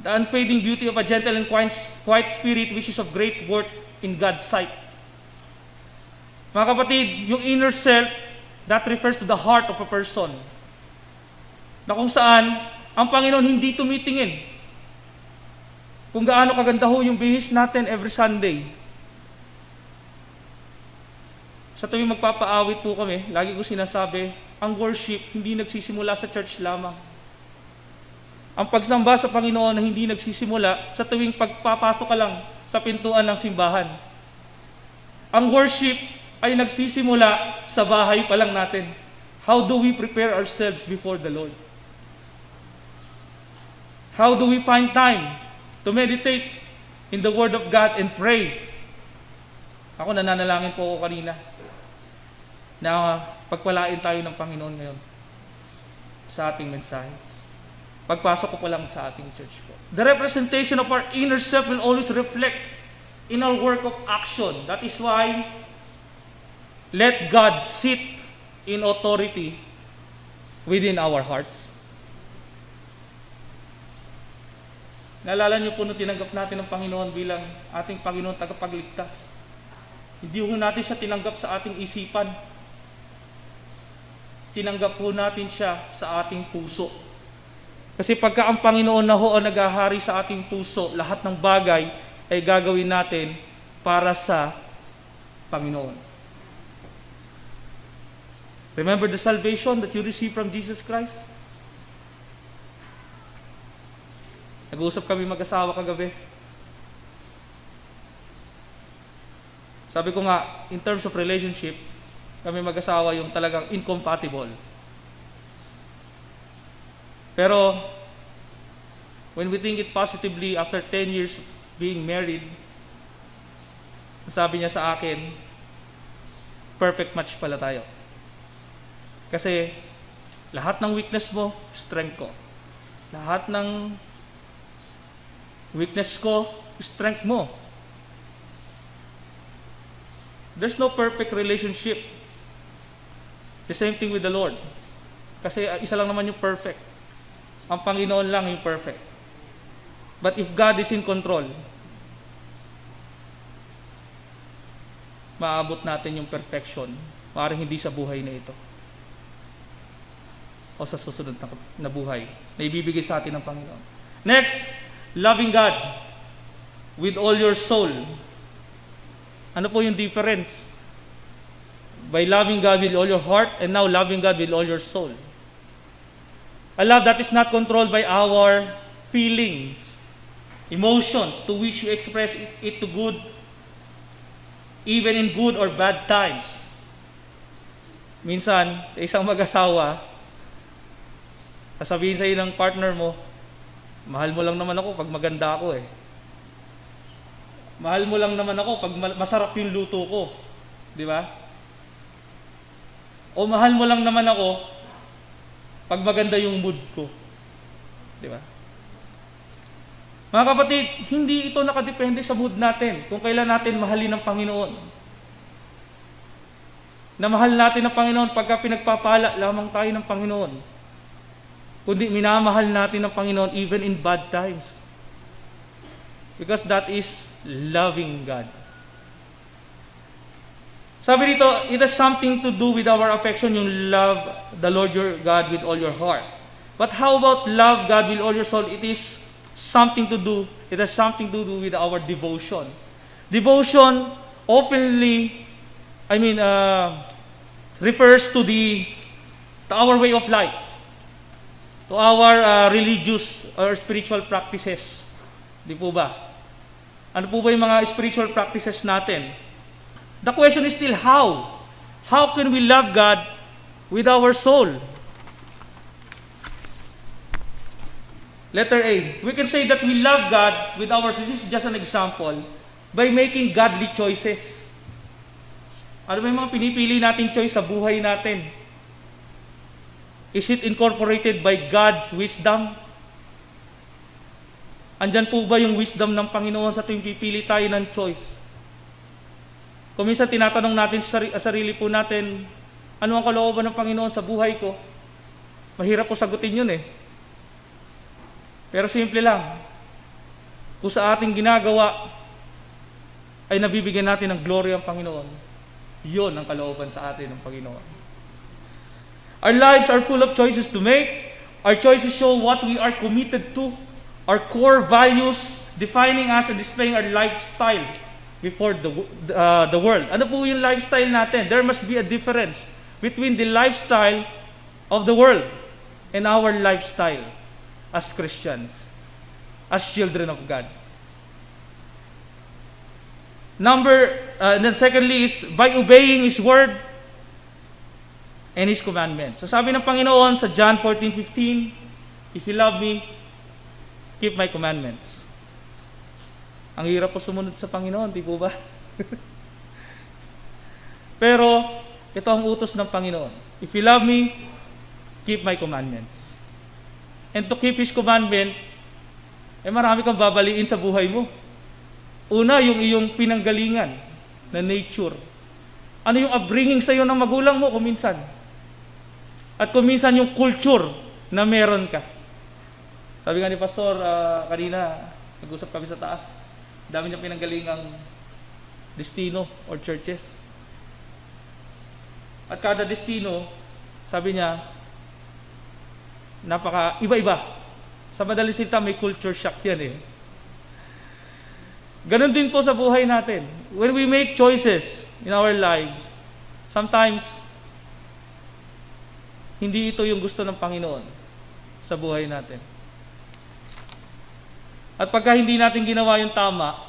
the unfading beauty of a gentle and quiet spirit, which is of great worth in God's sight. Mga kapatid, yung inner self, that refers to the heart of a person. Na kung saan, ang Panginoon hindi tumitingin kung gaano kaganda ho yung bihis natin every Sunday. Sa tuwing magpapaawit po kami, lagi ko sinasabi, ang worship hindi nagsisimula sa church lamang. Ang pagsamba sa Panginoon na hindi nagsisimula sa tuwing pagpapasok ka lang sa pintuan ng simbahan. Ang worship ay nagsisimula sa bahay pa lang natin. How do we prepare ourselves before the Lord? How do we find time to meditate in the Word of God and pray? Ako nananalangin po ako kanina na pagpalain tayo ng Panginoon ngayon sa ating mensahe. Pagpasok ko pa lang sa ating church po. The representation of our inner self will always reflect in our work of action. That is why let God sit in authority within our hearts. Naalala niyo po nung tinanggap natin ng Panginoon bilang ating Panginoon tagapagligtas. Hindi po natin siya tinanggap sa ating isipan. Tinanggap po natin siya sa ating puso. Kasi pagka ang Panginoon na ho ang naghahari sa ating puso, lahat ng bagay ay gagawin natin para sa Panginoon. Remember the salvation that you received from Jesus Christ? Nag-uusap kami mag-asawa kagabi. Sabi ko nga, in terms of relationship, kami mag-asawa yung talagang incompatible. Pero, when we think it positively, after 10 years being married, sabi niya sa akin, perfect match pala tayo. Kasi, lahat ng weakness mo, strength ko. Lahat ng weakness ko, strength mo. There's no perfect relationship. The same thing with the Lord. Kasi isa lang naman yung perfect. Ang Panginoon lang yung perfect. But if God is in control, maabot natin yung perfection. Maaaring hindi sa buhay na ito. O sa susunod na buhay na ibibigay sa atin ng Panginoon. Next, loving God with all your soul. Ano po yung difference? By loving God with all your heart and now loving God with all your soul. A love that is not controlled by our feelings, emotions, to which you express it to good, even in good or bad times. Minsan, sa isang mag-asawa, sasabihin sa iyo ng partner mo, mahal mo lang naman ako pag maganda ako eh. Mahal mo lang naman ako pag masarap yung luto ko. Di ba? O mahal mo lang naman ako pag maganda yung mood ko. Di ba? Mga kapatid, hindi ito nakadepende sa mood natin kung kailan natin mahalin ang Panginoon. Na mahal natin ang Panginoon pagka pinagpapala lamang tayo ng Panginoon. Kundi minamahal natin ang Panginoon even in bad times. Because that is loving God. Sabi dito, it has something to do with our affection, yung love the Lord your God with all your heart. But how about love God with all your soul? It has something to do with our devotion. Devotion openly, refers to our way of life, to our religious or spiritual practices. Di po ba? Ano po ba yung mga spiritual practices natin? The question is still how? How can we love God with our soul? Letter A. We can say that we love God with our soul. This is just an example. By making godly choices. Ano ba yung mga pinipili natin choice sa buhay natin? Is it incorporated by God's wisdom? Andyan po ba yung wisdom ng Panginoon sa tuwing pipili tayo ng choice? Kung minsan tinatanong natin sa sarili po natin, ano ang kalooban ng Panginoon sa buhay ko? Mahirap po sagutin yun eh. Pero simple lang. Kung sa ating ginagawa ay nabibigyan natin ng glory ang Panginoon, yun ang kalooban sa atin ng Panginoon. Our lives are full of choices to make. Our choices show what we are committed to, our core values, defining us and displaying our lifestyle before the world. Ano po yung lifestyle natin? There must be a difference between the lifestyle of the world and our lifestyle as Christians, as children of God. And then secondly is by obeying His word and His commandments. So sabi ng Panginoon sa John 14:15, if you love me, keep my commandments. Ang hirap po sumunod sa Panginoon, di po ba? Pero ito ang utos ng Panginoon. If you love me, keep my commandments. And to keep His commandment, marami kang babaliin sa buhay mo. Una, yung iyong pinanggalingan na nature. Ano yung upbringing sa iyo ng magulang mo kuminsan? At kuminsan yung culture na meron ka. Sabi nga ni Pastor kanina, nag-usap kami sa taas, dami niyang pinanggalingang destino or churches. At kada destino, sabi niya, napaka iba-iba. Sa madaling salita, may culture shock yan eh. Ganon din po sa buhay natin. When we make choices in our lives, sometimes, hindi ito yung gusto ng Panginoon sa buhay natin. At pagka hindi natin ginawa yung tama,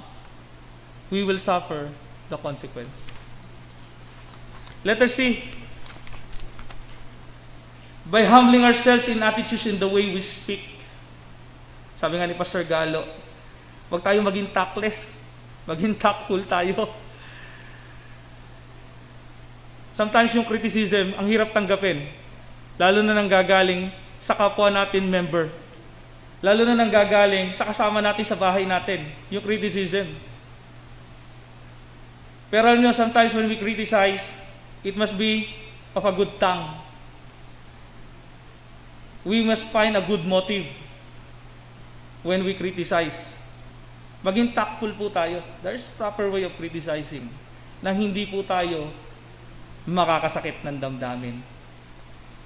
we will suffer the consequence. Letter C. By humbling ourselves in attitudes in the way we speak. Sabi nga ni Pastor Galo, huwag tayong maging tactless, maging tactful tayo. Sometimes yung criticism, ang hirap tanggapin. Lalo na nanggagaling sa kapwa natin member. Lalo na nanggagaling sa kasama natin sa bahay natin, yung criticism. Pero alam nyo, sometimes when we criticize, it must be of a good tongue. We must find a good motive when we criticize. Maging tactful po tayo. There's proper way of criticizing na hindi po tayo makakasakit ng damdamin.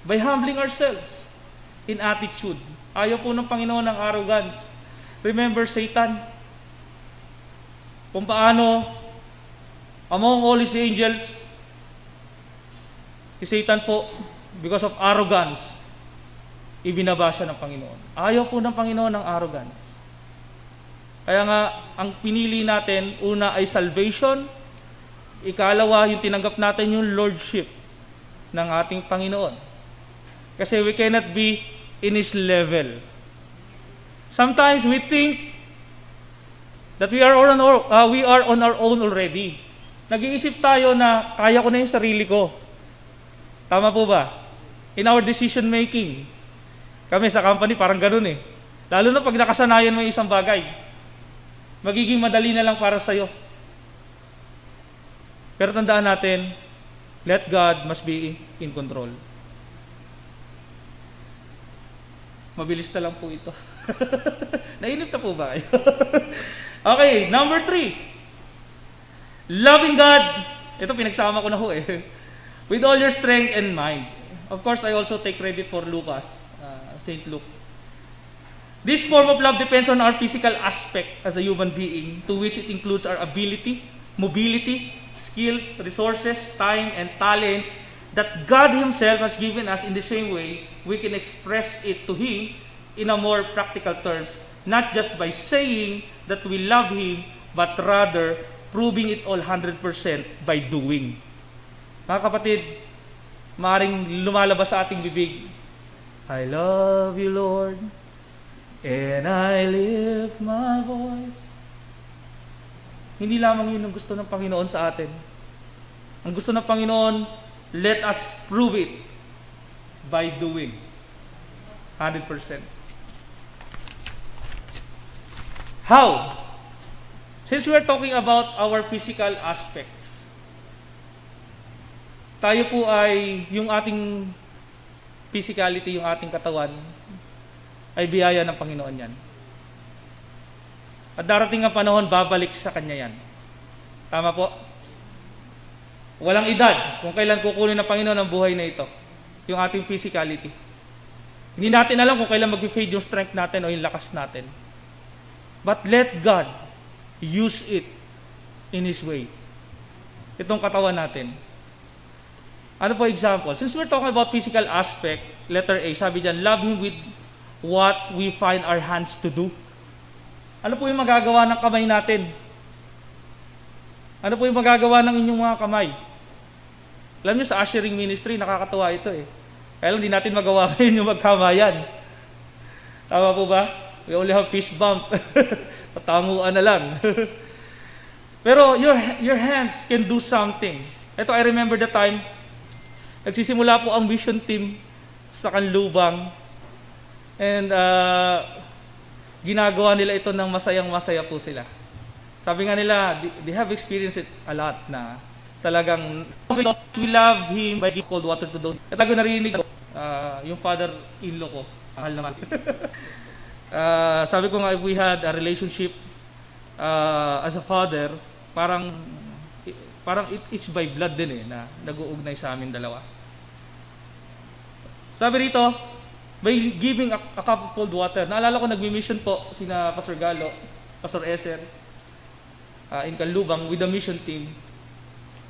By humbling ourselves in attitude. Ayaw po ng Panginoon ng arrogance. Remember Satan? Kung paano among all His angels, si Satan po, because of arrogance, ibinaba siya ng Panginoon. Ayaw po ng Panginoon ng arrogance. Kaya nga, ang pinili natin, una ay salvation, ikalawa, yung tinanggap natin yung lordship ng ating Panginoon. Kasi we cannot be in His level. Sometimes we think that we are on our own already. Nag-iisip tayo na kaya ko na yung sarili ko. Tama po ba? In our decision making. Kami sa company parang ganun eh. Lalo na pag nakasanayan mo yung isang bagay. Magiging madali na lang para sa'yo. Pero tandaan natin, let God must be in control. Mabilis na lang po ito. Nainip na po ba kayo? Okay, number 3. Loving God. Ito pinagsama ko na ho eh. With all your strength and mind. Of course, I also take credit for Lucas, St. Luke. This form of love depends on our physical aspect as a human being, to which it includes our ability, mobility, skills, resources, time, and talents that God Himself has given us. In the same way, we can express it to Him in a more practical terms, not just by saying that we love Him, but rather proving it all 100% by doing. Mga kapatid, maaaring lumalabas sa ating bibig, I love you, Lord, and I lift my voice. Hindi lamang yun ang gusto ng Panginoon sa atin. Ang gusto ng Panginoon, let us prove it by doing. 100%. How? Since we are talking about our physical aspects, tayo po ay, yung ating physicality, yung ating katawan, ay biyaya ng Panginoon yan. At darating ang panahon, babalik sa Kanya yan. Tama po? Walang edad kung kailan kukunin ng Panginoon ang buhay na ito. Yung ating physicality. Hindi natin alam kung kailan mag-fade yung strength natin o yung lakas natin. But let God use it in His way. Itong katawan natin. Ano po example? Since we're talking about physical aspect, letter A, sabi dyan, love Him with what we find our hands to do. Ano po yung magagawa ng kamay natin? Ano po yung magagawa ng inyong mga kamay? Alam niyo sa ushering ministry, nakakatuwa ito eh. Kaya lang di natin magawa ngayon yung magkamayan. Tama po ba? We only have fist bump. Patanguan na lang. Pero your hands can do something. Ito, I remember the time, nagsisimula po ang mission team sa Canlubang. And ginagawa nila ito ng masayang-masaya po sila. Sabi nga nila, they have experienced it a lot na talagang we love Him by giving cold water to those. At ako narinig yung father-in-law ko, mahal naman. Sabi ko nga, if we had a relationship as a father, parang it's by blood din eh, na nag-uugnay sa amin dalawa. Sabi rito, by giving a cup of cold water. Naalala ko nagmi-mission po sina Pastor Galo, Pastor Eser, in Canlubang with the mission team.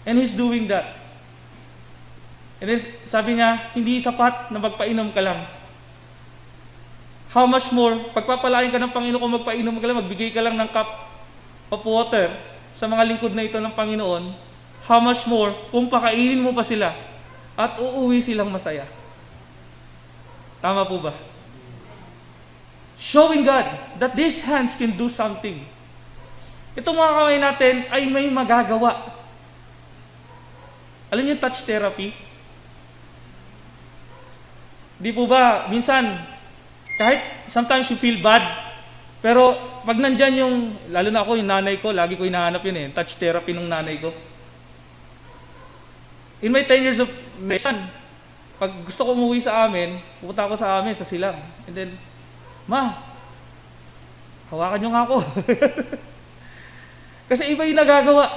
And he's doing that. And then sabi niya, hindi sapat na magpainom ka lang. How much more, pagpapalain ka ng Panginoon kung magpainom ka lang, magbigay ka lang ng cup of water sa mga lingkod na ito ng Panginoon, how much more kung pakainin mo pa sila at uuwi silang masaya. Tama po ba? Showing God that these hands can do something. Itong mga kamay natin ay may magagawa. Alam niyo touch therapy? Di po ba, minsan, kahit sometimes you feel bad, pero pag nandyan yung, lalo na ako, yung nanay ko, lagi ko hinahanap yun eh, touch therapy ng nanay ko. In my 10 years of mission, pag gusto ko umuwi sa amin, pupunta ako sa amin, sa silang. And then, Ma, hawakan niyo nga ako. Kasi iba yung nagagawa.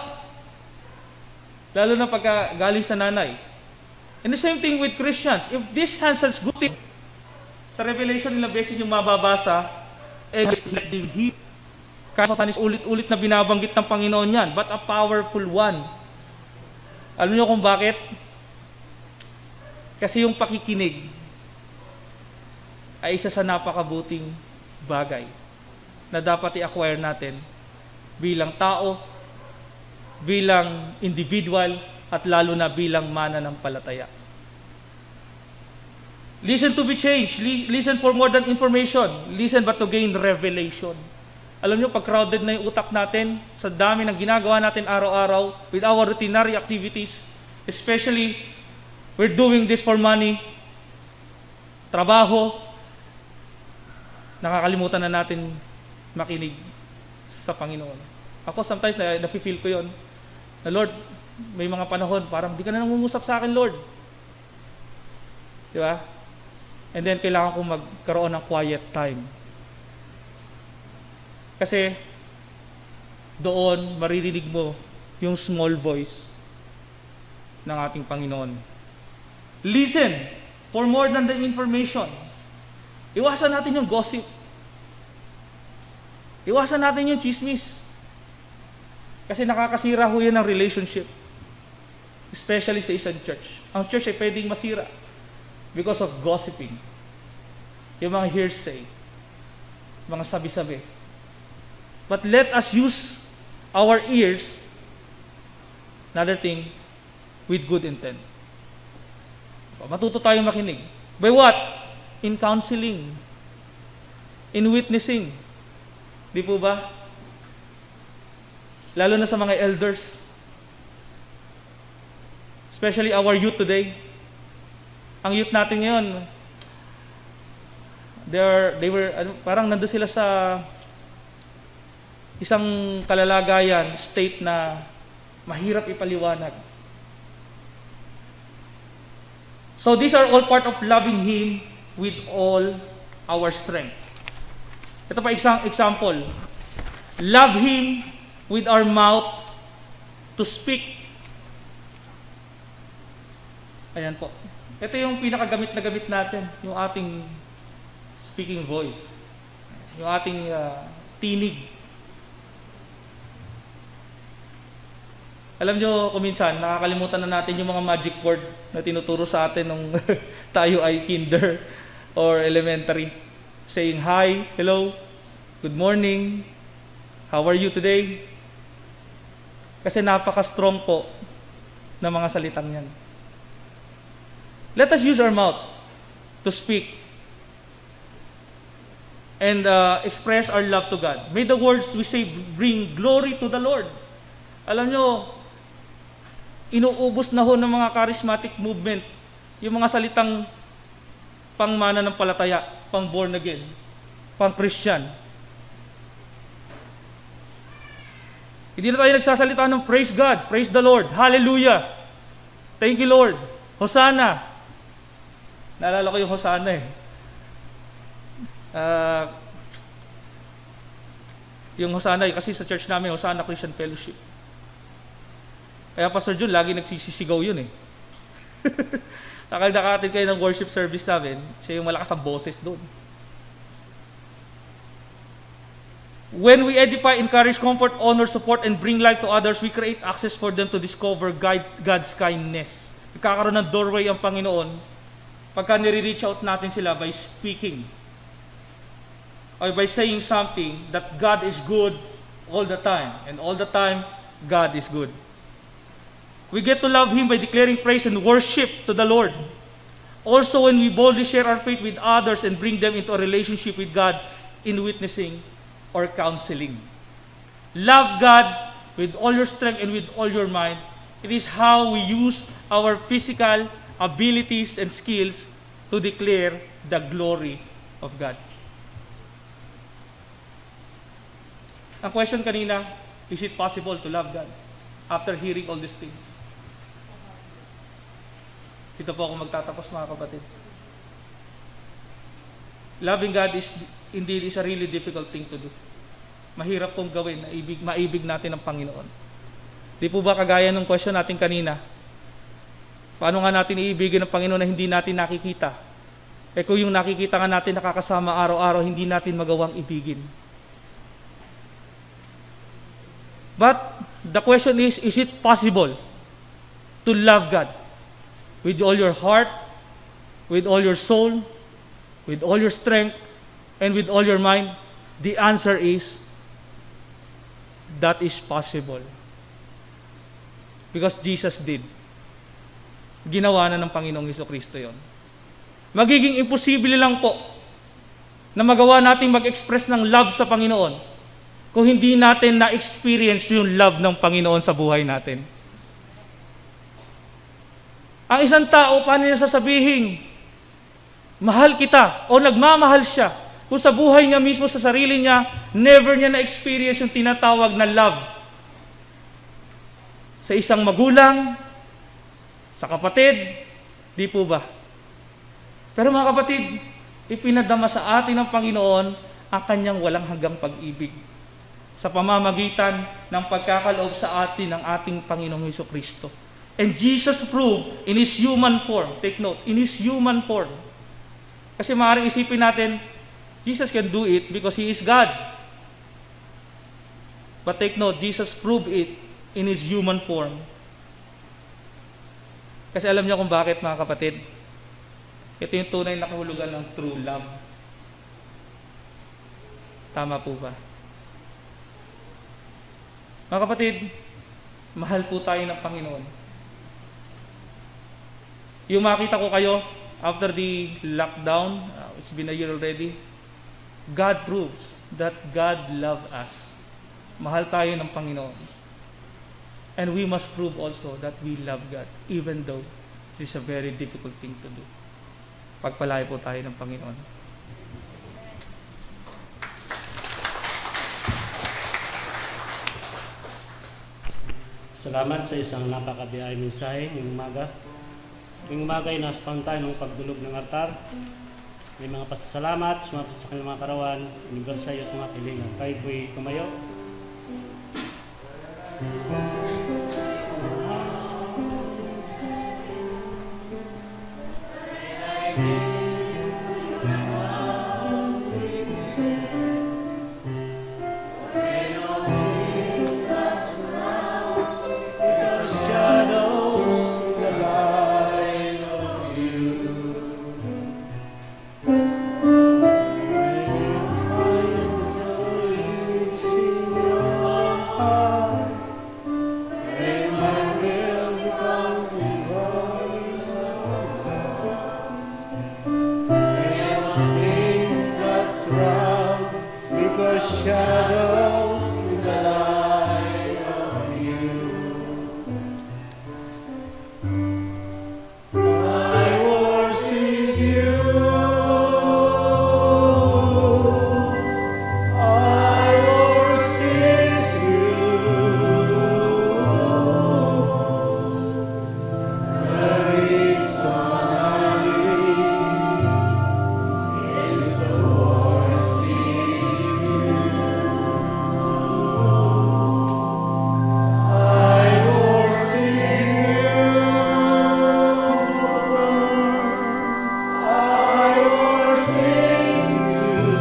Lalo na pagka galing sa nanay. And the same thing with Christians. If this hands has good thing, sa Revelation nila beses yung mababasa, and kahit panis ulit-ulit na binabanggit ng Panginoon yan, but a powerful one. Alam niyo kung bakit? Kasi yung pakikinig ay isa sa napakabuting bagay na dapat i-acquire natin bilang tao, bilang individual, at lalo na bilang mananampalataya. Listen to be changed. Listen for more than information. Listen but to gain revelation. Alam nyo, pag crowded na yung utak natin sa dami ng ginagawa natin araw-araw with our routinary activities, especially we're doing this for money, trabaho, nakakalimutan na natin makinig sa Panginoon. Ako sometimes na-feel ko yon na Lord, may mga panahon parang di ka na nangungusap sa akin, Lord. Di ba? And then kailangan kong magkaroon ng quiet time. Kasi doon maririnig mo yung small voice ng ating Panginoon. Listen for more than the information. Iwasan natin yung gossip. Iwasan natin yung chismis. Kasi nakakasira ho yan ng relationship. Especially sa isang church. Ang church ay pwedeng masira because of gossiping. Yung mga hearsay. Mga sabi-sabi. But let us use our ears, another thing, with good intent. Matuto tayong makinig. By what? In counseling. In witnessing. Di po ba? Lalo na sa mga elders. Especially our youth today. Ang youth natin ngayon, they were parang nandun sila sa isang kalalagayan, state na mahirap ipaliwanag. So these are all part of loving Him with all our strength. Ito pa isang example. Love Him with our mouth to speak. Ayan po. Ito yung pinakagamit na gamit natin, yung ating speaking voice. Yung ating tinig. Alam nyo, kuminsan, nakakalimutan na natin yung mga magic word na tinuturo sa atin nung tayo ay kinder or elementary. Saying hi, hello, good morning, how are you today? Kasi napaka-strong po ng mga salitang yan. Let us use our mouth to speak and express our love to God. May the words we say bring glory to the Lord. Alam nyo, inuubos na ho ng mga charismatic movement yung mga salitang pang mananampalataya, pang born again, pang Christian. Hindi na tayo nagsasalita ng praise God, praise the Lord, hallelujah, thank you Lord, Hosanna. Naalala ko yung Hosanna eh. Yung Hosanna, kasi sa church namin, Hosanna Christian Fellowship. Kaya Pastor Jun, lagi nagsisisigaw yun eh. Nakakatid kayo ng worship service namin, siya yung malakas ang boses doon. When we edify, encourage, comfort, honor, support, and bring life to others, we create access for them to discover God's kindness. Nagkakaroon ng doorway ang Panginoon pagka nire-reach out natin sila by speaking or by saying something that God is good all the time. And all the time, God is good. We get to love Him by declaring praise and worship to the Lord. Also, when we boldly share our faith with others and bring them into a relationship with God in witnessing or counseling. Love God with all your strength and with all your mind. It is how we use our physical abilities and skills to declare the glory of God. Ang question kanina, is it possible to love God after hearing all these things? Dito po ako magtatapos, mga kapatid. Loving God indeed is a really difficult thing to do. Mahirap pong gawin na maibig natin ang Panginoon. Di po ba kagaya ng question natin kanina? Paano nga natin iibigin ang Panginoon na hindi natin nakikita? Eh kung yung nakikita nga natin nakakasama araw-araw, hindi natin magawang ibigin. But the question is it possible to love God with all your heart, with all your soul, with all your strength, and with all your mind? The answer is, that is possible. Because Jesus did. Ginawa na ng Panginoong Jesucristo yon. Magiging imposible lang po na magawa nating mag-express ng love sa Panginoon kung hindi natin na-experience yung love ng Panginoon sa buhay natin. Ang isang tao, paano niya sasabihin, mahal kita, o nagmamahal siya, kung sa buhay niya mismo, sa sarili niya, never niya na-experience yung tinatawag na love. Sa isang magulang, sa kapatid, di po ba? Pero mga kapatid, ipinadama sa atin ng Panginoon ang kanyang walang hanggang pag-ibig sa pamamagitan ng pagkakaloob sa atin ng ating Panginoong Jesucristo. And Jesus proved in His human form, take note, in His human form. Kasi maaaring isipin natin, Jesus can do it because He is God. But take note, Jesus proved it in His human form. Kasi alam niyo kung bakit, mga kapatid? Ito yung tunay na kahulugan ng true love. Tama po ba? Mga kapatid, mahal po tayo ng Panginoon. Yung makita ko kayo, after the lockdown, it's been a year already, God proves that God loves us. Mahal tayo ng Panginoon. And we must prove also that we love God, even though it is a very difficult thing to do. Pagpalaya po tayo ng Panginoon. Salamat sa isang napakabiyayang mensahe ngayong umaga. Ngayong umaga ay nasapan tayo ng pagdulog ng altar. May mga pasasalamat, sumapit sa kanilang mga karawan, anibersaryo at mga pilingan. Tayo po'y tumayo. your shadows in the light of you. I worship you. I worship you. The reason I live is to worship you. I worship you. I worship you.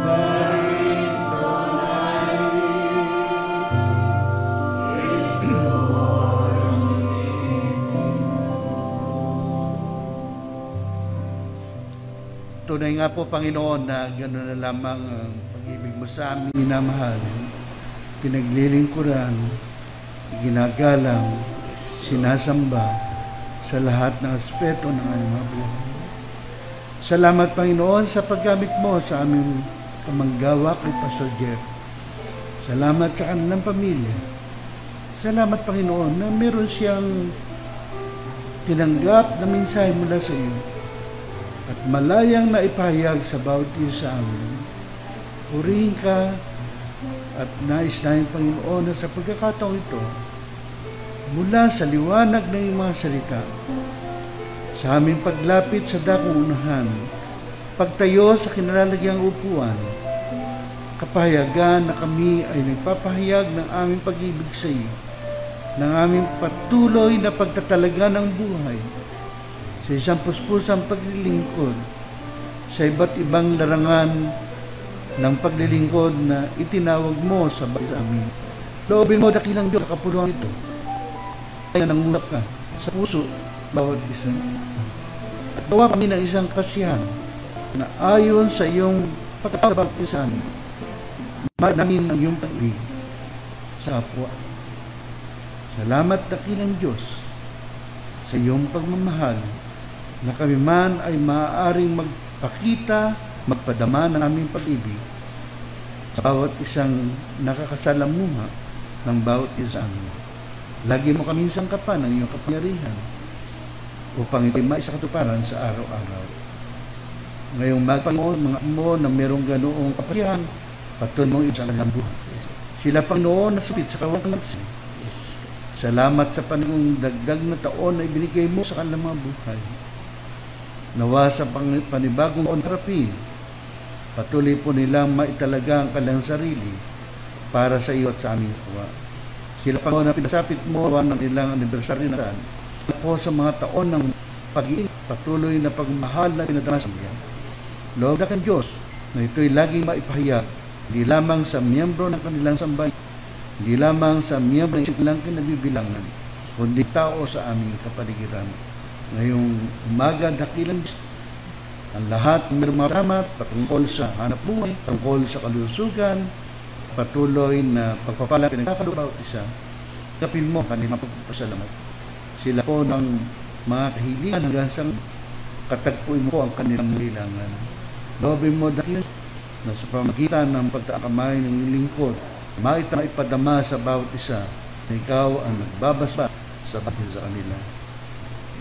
The reason I live is to worship you. Tunay nga po, Panginoon, na gano'n na lamang ang pag-ibig mo sa amin minamahal, pinaglilingkuran, ginagalang, sinasamba sa lahat ng aspeto ng aming mga buhay. Salamat, Panginoon, sa paggamit mo sa aming kamanggawak ni Pastor Jeff. Salamat sa kanilang pamilya. Salamat, Panginoon, na meron siyang tinanggap na mensahe mula sa iyo at malayang naipahayag sa bawat isa sa amin. Purihin ka at nais namin, Panginoon, na sa pagkakataong ito, mula sa liwanag ng iyong mga salita, sa aming paglapit sa dakong unahan, pagtayo sa kinalalagyang upuan, kapahayagan na kami ay nagpapahayag ng aming pag-ibig sa iyo, ng aming patuloy na pagtatalaga ng buhay, sa isang puspusang paglilingkod, sa iba't ibang larangan ng paglilingkod na itinawag mo sa amin. Loobin mo, dakilang Diyos, sa kapuluan ito. Kaya nangungap ka sa puso bawat isa. At gawa kami ng isang kasiyahan na ayon sa iyong pagkakabaptisan, namin ang iyong pag-ibig sa kapwa. Salamat, dakilang Diyos, sa iyong pagmamahal, na kami man ay maaaring magpakita, magpadama ng aming pag-ibig sa bawat isang nakakasalamuha ng bawat isa amin. Lagi mo kami sangkapan ng iyong kapangyarihan upang ito'y maisakatuparan sa araw-araw. Ngayong Panginoon, mga mo na merong ganoong kapangyarihan, patuloy mong isang kanilang buhay. Sila, Panginoon, nasipit sa kawalan. Salamat sa panigong dagdag na taon na ibinigay mo sa kanilang mga buhay. Nawa sa panibagong harapin, patuloy po nilang maitalaga ang kanilang sarili para sa iyo at sa aming kawa. Sila, Panginoon, na pinasapit mo ng nilang anibersaryo na saan, po sa mga taon ng pag-iing patuloy na pagmahal na pinadama sa iyo. Loob na kang Diyos na ito'y laging maipahayag, hindi lamang sa miyembro ng kanilang sambayan, hindi lamang sa miyembro ng kanilang kinabibilangan, kundi tao sa aming kapaligiran. Ngayong umaga, dakilang ang lahat ng mayroong mga patungkol sa hanap buhay, patungkol sa kalusugan, patuloy na pagpapala pinagkakalo bawat isa. Kapil mo kanilang pagpapasalamat. Sila po ng mga kahilingan hanggang sa katagpuin mo ang kanilang kailangan. Loobin mo dahil na sa pamagitan ng pagtakamay ng lingkod, maipadama sa bawat isa na ikaw ang nagbabasa sa bakil sa kanila.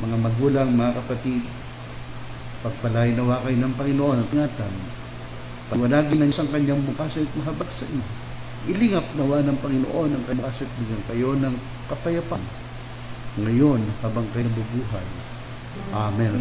Mga magulang, mga kapatid, pagpalain nawa kayo ng Panginoon at ingatan, pagwanagin ng isang kanyang bukas at mahabag sa inyo. Ilingap nawa ng Panginoon ang kanyang bukas at bigyan kayo ng kapayapaan ngayon habang kayo nabubuhay. Amen.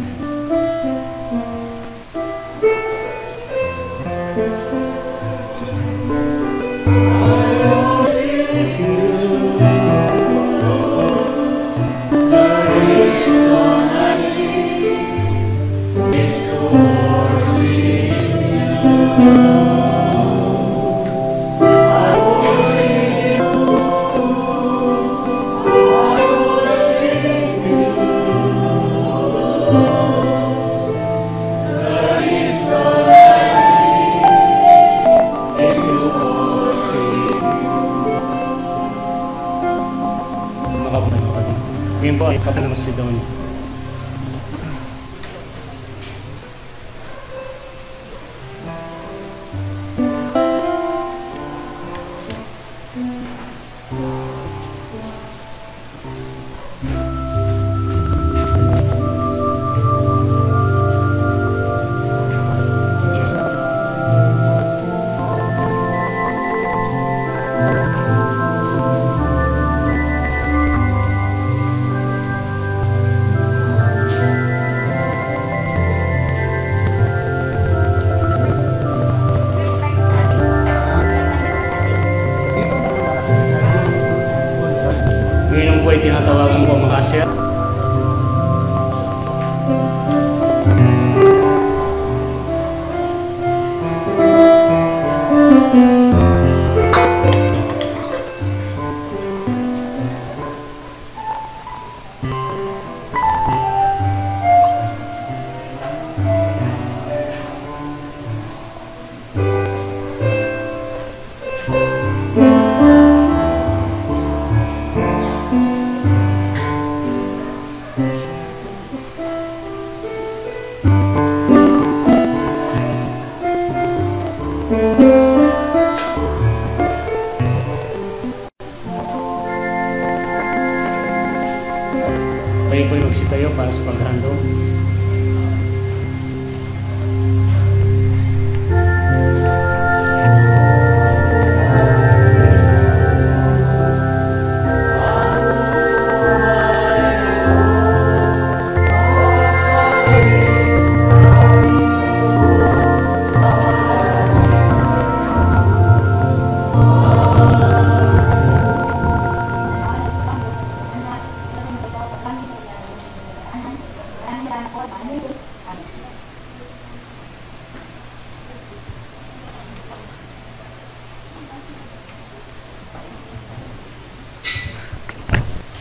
paghandog.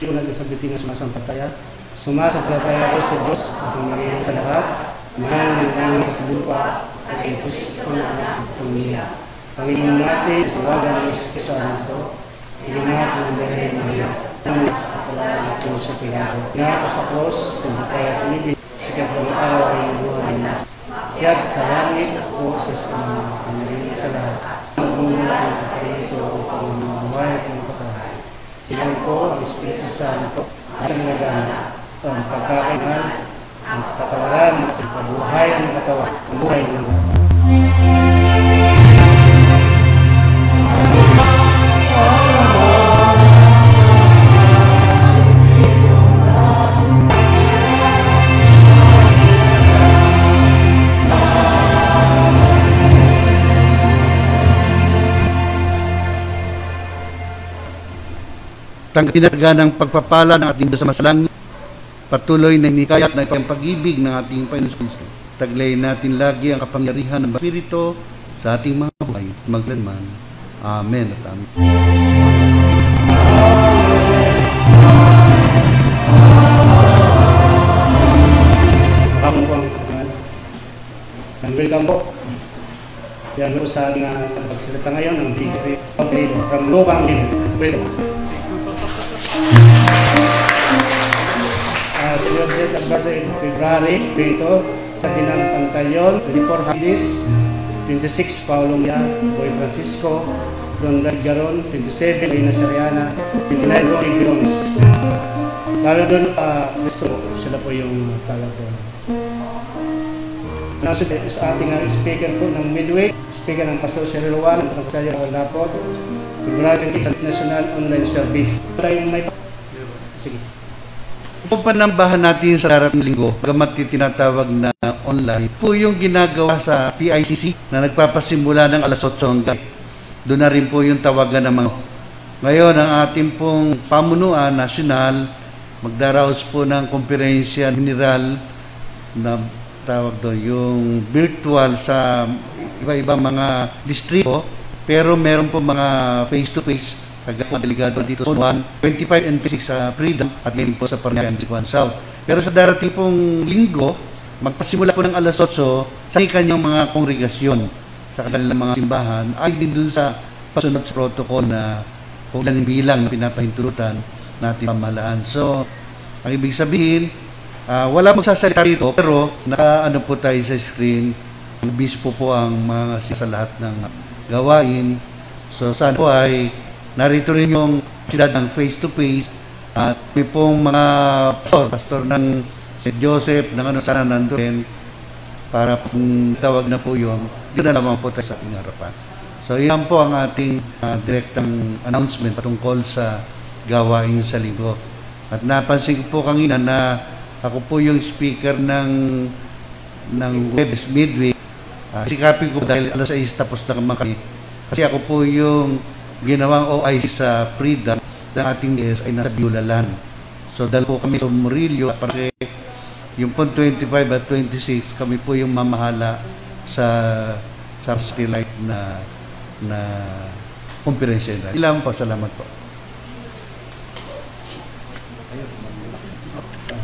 Hindi ko natin sabitin na sumasampalataya. Sumasampalataya ako sa Diyos at Panginoon sa lahat. Mahal ng aming kapulupa at ipos ko na ang Panginoon. Panginoon natin, sa wagan ng Espiritu Santo, ilingat ng dahil ng Diyos. Namin sa kapalaran natin sa Pilato. Nga sa cross, kung kaya tinibig, sikat ng araw ay buhay na. Kaya't sa langit ako sa Panginoon sa lahat. Magmula ang kakarito upang mamuhay ng kapalaran. Sinan ko ang Espiritu Santo at ang nagana, ang pagkakaingan, ang katawaran, at ang pabuhay ang katawan, ang buhay ng mga. Tanggapin ng pagpapala ng ating Diyos sa masalangit, patuloy na hinikayat ng kanyang pag-ibig ng ating Panginoon Kristo. Taglayin natin lagi ang kapangyarihan ng Espiritu sa ating mga buhay, maglanman. Amen at amen. Welcome po. Yan po sa ating pagsalita ngayon ng Bigri from Lubang Hill. Celebrate ang birthday in February 20, Ferdinand Pantayon, 24 Hadis, 26 Paulo Mia, Boy Francisco, Don Garon, 27 Rina Sariana, 29 Roy Bilones. Lalo doon Cristo, sila po yung tawag ko. Nasa sa ating speaker po ng Midway, speaker ng Pastor Cyril Juan, ng Pastor Lapot, February National Online Service. Tayong may sige. Kung panambahan natin sa darating linggo, gamat tinatawag na online, po yung ginagawa sa PICC na nagpapasimula ng alas 8 hanggang. Doon na rin po yung tawagan ng mga. Ngayon, ang ating pong pamunuan nasyonal, magdaraos po ng komperensya general na tawag doon, yung virtual sa iba-ibang mga distrito, pero meron po mga face-to-face kagaya delegado dito sa 1, 25 and 26 sa Freedom at ngayon po sa Paranaque and South. Pero sa darating pong linggo, magpasimula po ng alas 8 sa kanyang mga kongregasyon sa kanilang mga simbahan ay din dun sa pasunod sa protocol na kung ilang bilang na pinapahintulutan natin pamahalaan. So, ang ibig sabihin, wala magsasalita dito pero naka-ano po tayo sa screen, bispo po ang mga sa lahat ng gawain. So, saan po ay narito rin yung sila ng face-to-face at may pong mga pastor ng St. Joseph ng sana nandun para kung tawag na po yun, yun na naman po tayo sa ating harapan. So yan po ang ating direktang announcement patungkol sa gawain sa linggo. At napansin ko po kanina na ako po yung speaker ng Webs Midway. Sikapin ko dahil alas 6 tapos na kami. Kasi ako po yung ginawang OIC sa Freedom ng ating guest ay nasa Biulalan. So dahil po kami sa Murillo, para yung po 25 at 26 kami po yung mamahala sa satellite na konferensya na. Ilang po, salamat po.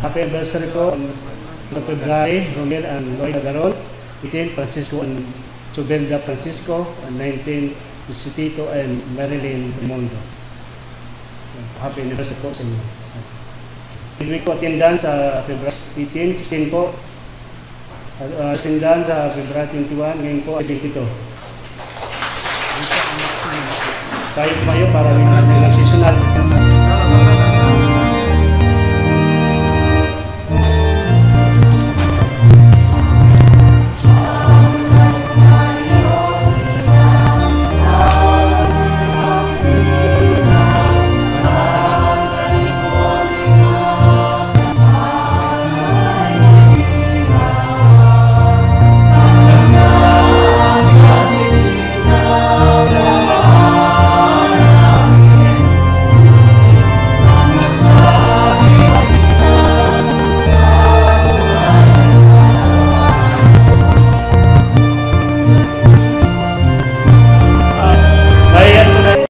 Happy anniversary po ng February, Romel and Lloyd Garon, 18 Francisco and Subelda Francisco, and 19 si Tito and Marilyn Mondo. Happy anniversary po sa inyo. Hindi ko attendance sa February 18, 16 po. Attendance sa February 21, ngayon po ay 22. Tayo tumayo para rin